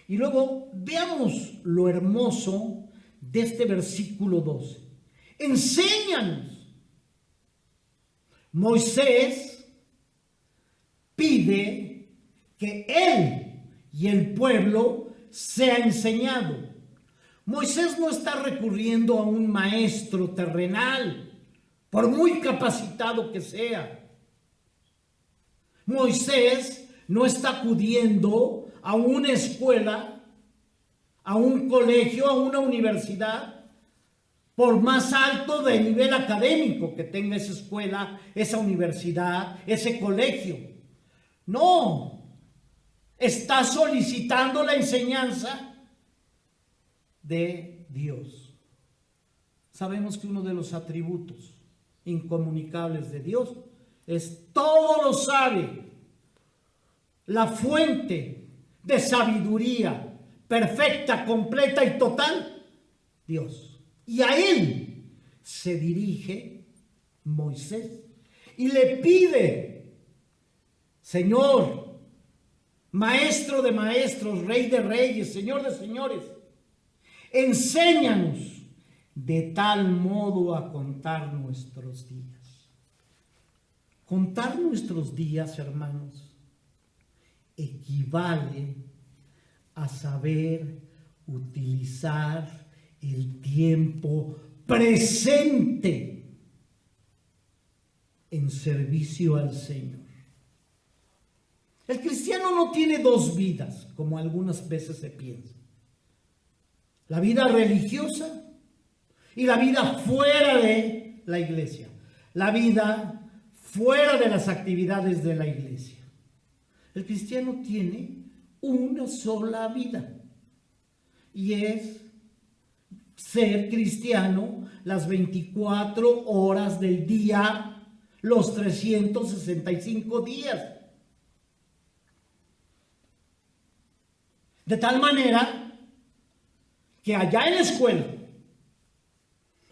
Y luego veamos lo hermoso de este versículo 12. Enséñanos. Moisés pide que él y el pueblo sea enseñado. Moisés no está recurriendo a un maestro terrenal, por muy capacitado que sea. Moisés no está acudiendo a una escuela, a un colegio, a una universidad, por más alto de nivel académico que tenga esa escuela, esa universidad, ese colegio. No, está solicitando la enseñanza de Dios. Sabemos que uno de los atributos incomunicables de Dios es todo lo sabe, la fuente de sabiduría perfecta, completa y total, Dios. Y a él se dirige Moisés y le pide: Señor, Maestro de maestros, Rey de reyes, Señor de señores, enséñanos de tal modo a contar nuestros días. Contar nuestros días, hermanos, equivale a saber utilizar el tiempo presente en servicio al Señor. El cristiano no tiene dos vidas, como algunas veces se piensa. La vida religiosa y la vida fuera de la iglesia. La vida fuera de las actividades de la iglesia. El cristiano tiene una sola vida y es ser cristiano las 24 horas del día, los 365 días. De tal manera que allá en la escuela,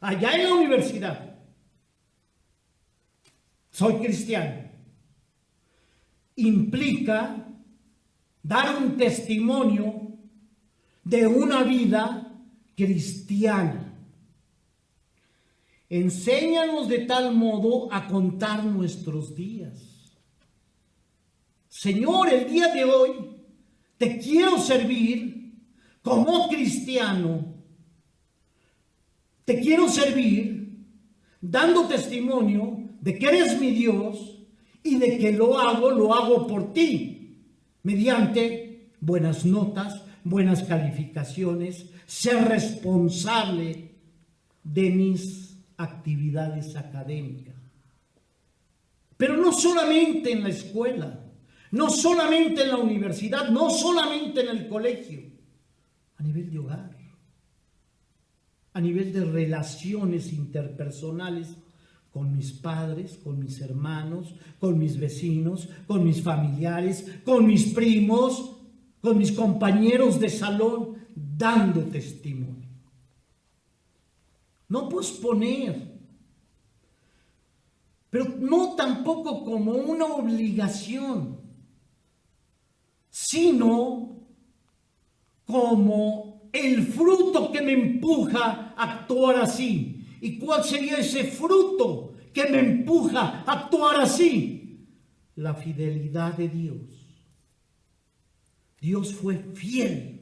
allá en la universidad, soy cristiano, implica dar un testimonio de una vida cristiana. Enséñanos de tal modo a contar nuestros días. Señor, el día de hoy te quiero servir como cristiano. Te quiero servir dando testimonio de que eres mi Dios y de que lo hago por ti, mediante buenas notas, buenas calificaciones, ser responsable de mis actividades académicas. Pero no solamente en la escuela, no solamente en la universidad, no solamente en el colegio, a nivel de hogar, a nivel de relaciones interpersonales con mis padres, con mis hermanos, con mis vecinos, con mis familiares, con mis primos, con mis compañeros de salón, dando testimonio. No posponer, pero no tampoco como una obligación, sino como el fruto que me empuja a actuar así. ¿Y cuál sería ese fruto que me empuja a actuar así? La fidelidad de Dios. Dios fue fiel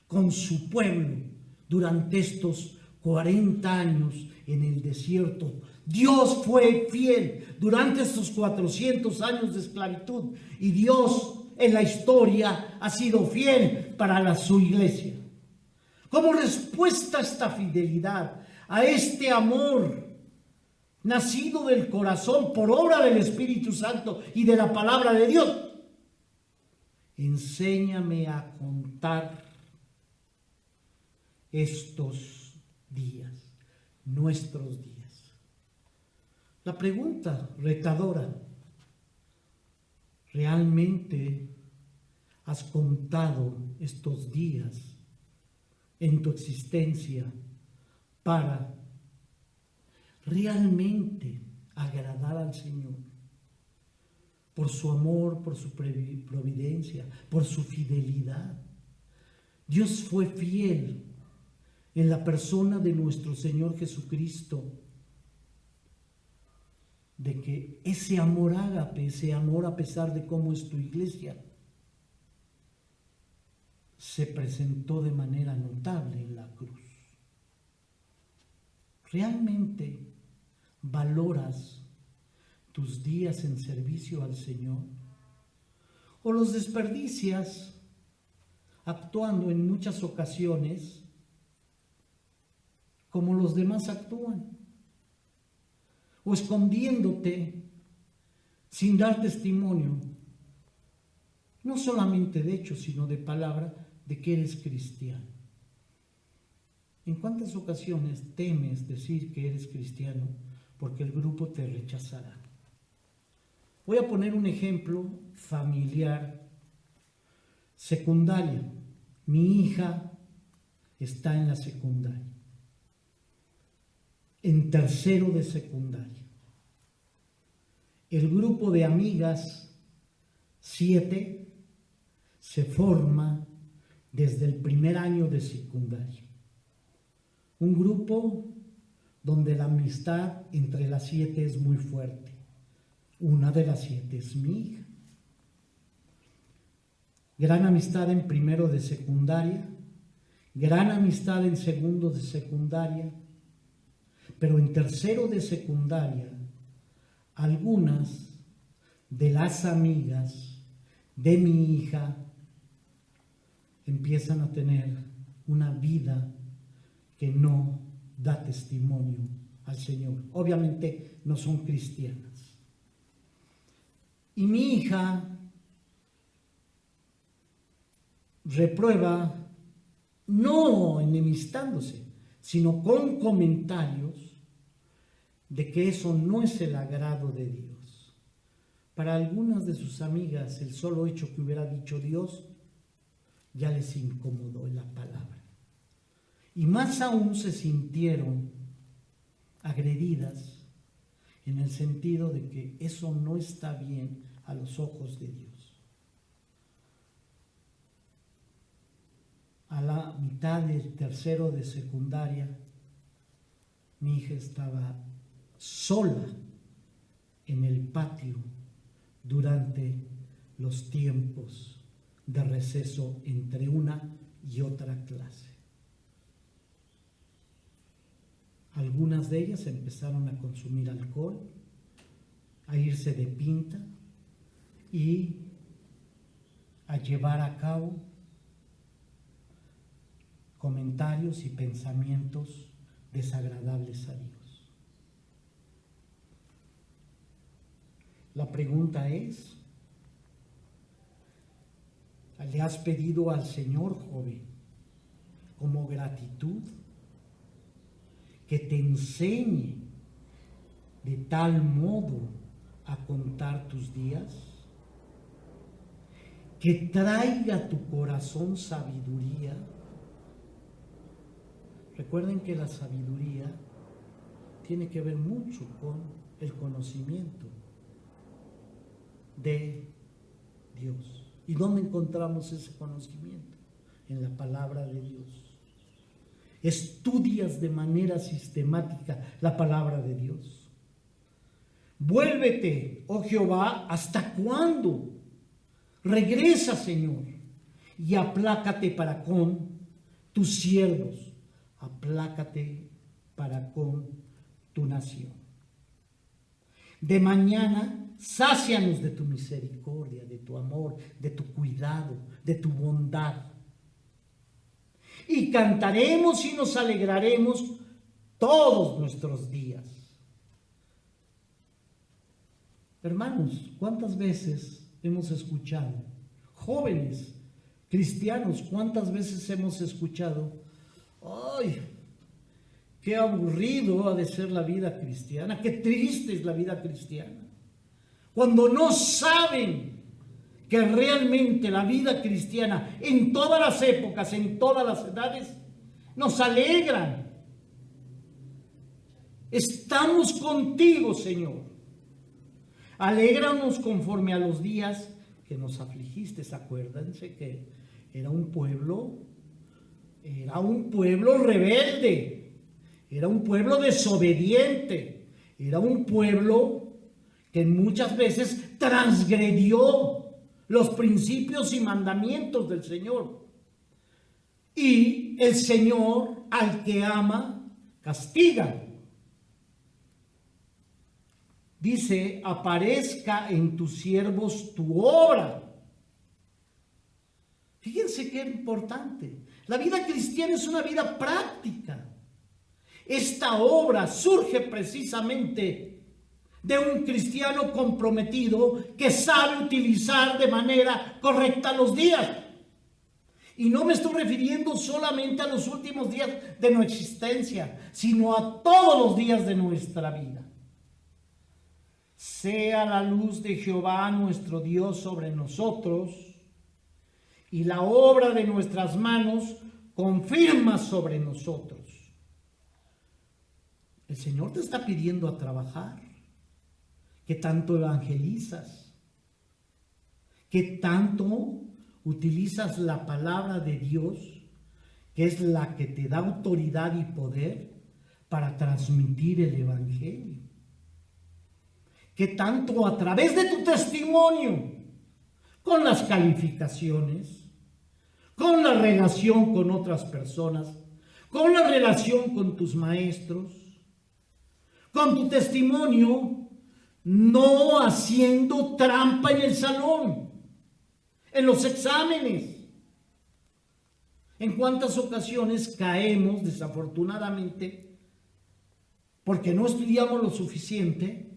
con su pueblo durante estos 40 años en el desierto. Dios fue fiel durante estos 400 años de esclavitud. Y Dios en la historia ha sido fiel para su iglesia. Como respuesta a esta fidelidad, a este amor nacido del corazón por obra del Espíritu Santo y de la palabra de Dios, enséñame a contar estos días, nuestros días. La pregunta retadora: ¿realmente has contado estos días en tu existencia para realmente agradar al Señor? Por su amor, por su providencia, por su fidelidad. Dios fue fiel en la persona de nuestro Señor Jesucristo, de que ese amor ágape, ese amor a pesar de cómo es tu iglesia, se presentó de manera notable en la cruz. ¿Realmente valoras tus días en servicio al Señor? ¿O los desperdicias actuando en muchas ocasiones como los demás actúan? ¿O escondiéndote sin dar testimonio, no solamente de hecho, sino de palabra, de que eres cristiano? ¿En cuántas ocasiones temes decir que eres cristiano porque el grupo te rechazará? Voy a poner un ejemplo familiar, secundario. Mi hija está en la secundaria, en tercero de secundaria. El grupo de amigas 7 se forma desde el primer año de secundaria. Un grupo donde la amistad entre las 7 es muy fuerte. Una de las 7 es mi hija. Gran amistad en primero de secundaria, gran amistad en segundo de secundaria, pero en tercero de secundaria, algunas de las amigas de mi hija empiezan a tener una vida que no da testimonio al Señor. Obviamente no son cristianas. Y mi hija reprueba, no enemistándose, sino con comentarios de que eso no es el agrado de Dios. Para algunas de sus amigas, el solo hecho que hubiera dicho Dios ya les incomodó en la palabra. Y más aún se sintieron agredidas en el sentido de que eso no está bien a los ojos de Dios. A la mitad del tercero de secundaria, mi hija estaba sola en el patio durante los tiempos de receso entre una y otra clase. Algunas de ellas empezaron a consumir alcohol, a irse de pinta y a llevar a cabo comentarios y pensamientos desagradables a Dios. La pregunta es, ¿le has pedido al Señor, joven, como gratitud, que te enseñe de tal modo a contar tus días? Que traiga a tu corazón sabiduría. Recuerden que la sabiduría tiene que ver mucho con el conocimiento de Dios. ¿Y dónde encontramos ese conocimiento? En la palabra de Dios. Estudias de manera sistemática la palabra de Dios. Vuélvete, oh Jehová, ¿hasta cuándo? Regresa, Señor, y aplácate para con tus siervos. Aplácate para con tu nación. De mañana, sácianos de tu misericordia, de tu amor, de tu cuidado, de tu bondad. Y cantaremos y nos alegraremos todos nuestros días. Hermanos, ¿cuántas veces hemos escuchado? Jóvenes cristianos, ¿cuántas veces hemos escuchado? ¡Ay! ¡Qué aburrido ha de ser la vida cristiana! ¡Qué triste es la vida cristiana! Cuando no saben que realmente la vida cristiana en todas las épocas, en todas las edades, nos alegran. Estamos contigo, Señor. Alégranos conforme a los días que nos afligiste. Acuérdense que era un pueblo rebelde, era un pueblo desobediente, era un pueblo que muchas veces transgredió los principios y mandamientos del Señor. Y el Señor, al que ama, castiga. Dice, aparezca en tus siervos tu obra. Fíjense qué importante. La vida cristiana es una vida práctica. Esta obra surge precisamente de un cristiano comprometido que sabe utilizar de manera correcta los días. Y no me estoy refiriendo solamente a los últimos días de nuestra existencia, sino a todos los días de nuestra vida. Sea la luz de Jehová nuestro Dios sobre nosotros, y la obra de nuestras manos confirma sobre nosotros. El Señor te está pidiendo a trabajar. ¿Qué tanto evangelizas? ¿Qué tanto utilizas la palabra de Dios, que es la que te da autoridad y poder para transmitir el evangelio? que tanto a través de tu testimonio, con las calificaciones, con la relación con otras personas, con la relación con tus maestros, con tu testimonio, no haciendo trampa en el salón, en los exámenes. ¿En cuántas ocasiones caemos, desafortunadamente, porque no estudiamos lo suficiente,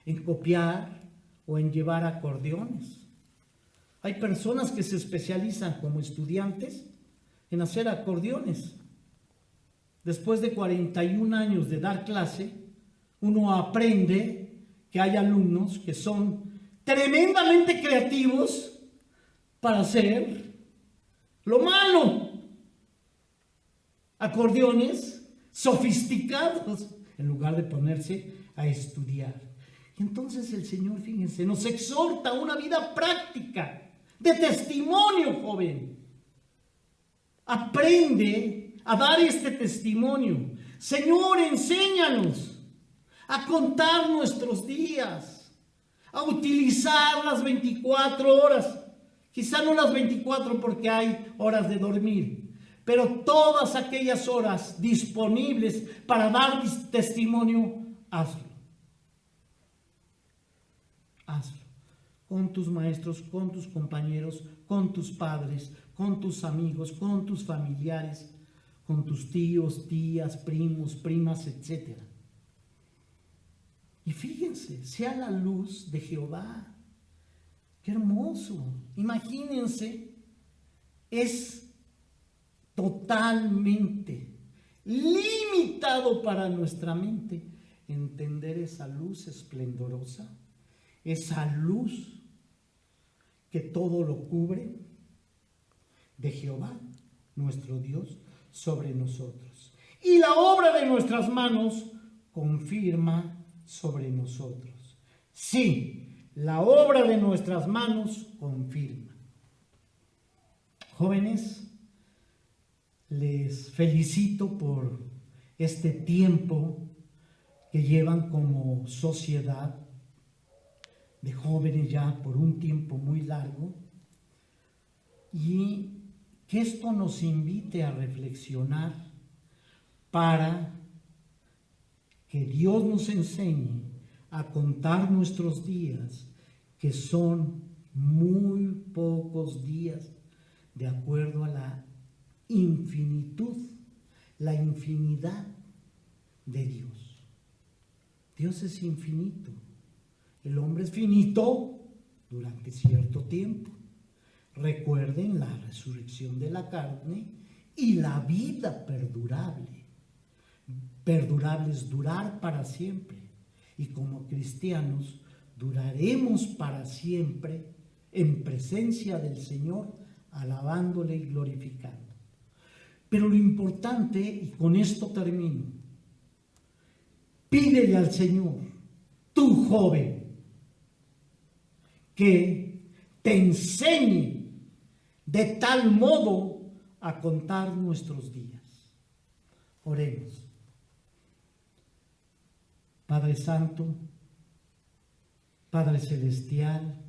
en copiar o en llevar acordeones? Hay personas que se especializan como estudiantes en hacer acordeones. Después de 41 años de dar clase, uno aprende que hay alumnos que son tremendamente creativos para hacer lo malo. Acordeones sofisticados en lugar de ponerse a estudiar. Y entonces el Señor, fíjense, nos exhorta a una vida práctica, de testimonio, joven. Aprende a dar este testimonio. Señor, enséñanos a contar nuestros días, a utilizar las 24 horas. Quizá no las 24 porque hay horas de dormir, pero todas aquellas horas disponibles para dar testimonio, hazlo. Hazlo. Con tus maestros, con tus compañeros, con tus padres, con tus amigos, con tus familiares, con tus tíos, tías, primos, primas, etc. Y fíjense, sea la luz de Jehová. ¡Qué hermoso! Imagínense, es totalmente limitado para nuestra mente entender esa luz esplendorosa, esa luz que todo lo cubre de Jehová, nuestro Dios, sobre nosotros. Y la obra de nuestras manos confirma sobre nosotros. Sí, la obra de nuestras manos confirma. Jóvenes, les felicito por este tiempo que llevan como sociedad de jóvenes ya por un tiempo muy largo, y que esto nos invite a reflexionar para que Dios nos enseñe a contar nuestros días, que son muy pocos días, de acuerdo a la infinitud, la infinidad de Dios. Dios es infinito. El hombre es finito durante cierto tiempo. Recuerden la resurrección de la carne y la vida perdurable. Perdurable es durar para siempre. Y como cristianos duraremos para siempre en presencia del Señor, alabándole y glorificando. Pero lo importante, y con esto termino, pídele al Señor, tú joven, que te enseñe de tal modo a contar nuestros días. Oremos. Padre Santo, Padre Celestial,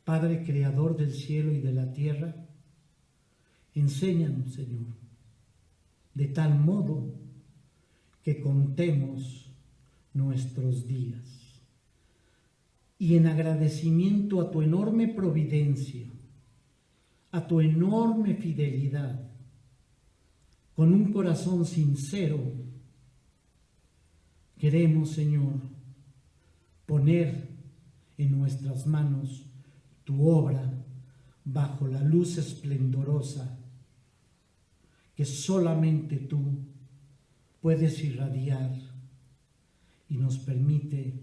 Padre Creador del cielo y de la tierra, enséñanos, Señor, de tal modo que contemos nuestros días. Y en agradecimiento a tu enorme providencia, a tu enorme fidelidad, con un corazón sincero, queremos, Señor, poner en nuestras manos tu obra bajo la luz esplendorosa que solamente tú puedes irradiar y nos permite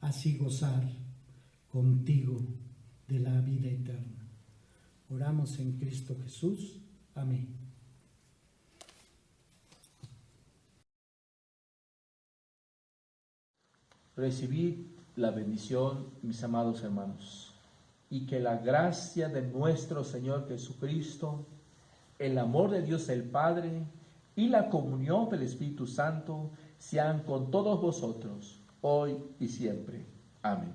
así gozar contigo de la vida eterna. Oramos en Cristo Jesús. Amén. Recibid la bendición, mis amados hermanos, y que la gracia de nuestro Señor Jesucristo, el amor de Dios el Padre y la comunión del Espíritu Santo sean con todos vosotros, hoy y siempre. Amén.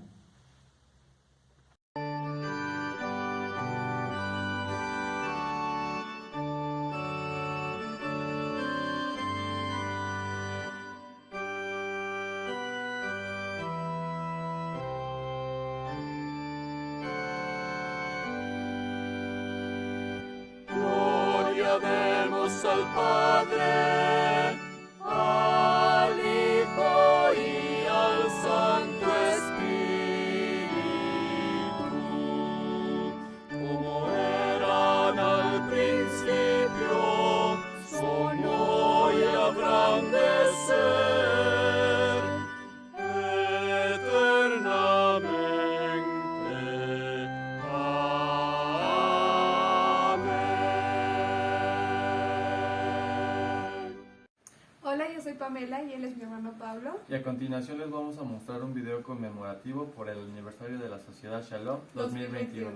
Gloria demos al Padre, al Hijo y al Santo Espíritu, como eran al principio, son hoy y habrán de ser eternamente. Hola, yo soy Pamela y él es mi hermano Pablo. Y a continuación les vamos a mostrar un video conmemorativo por el aniversario de la Sociedad Shalom 2021.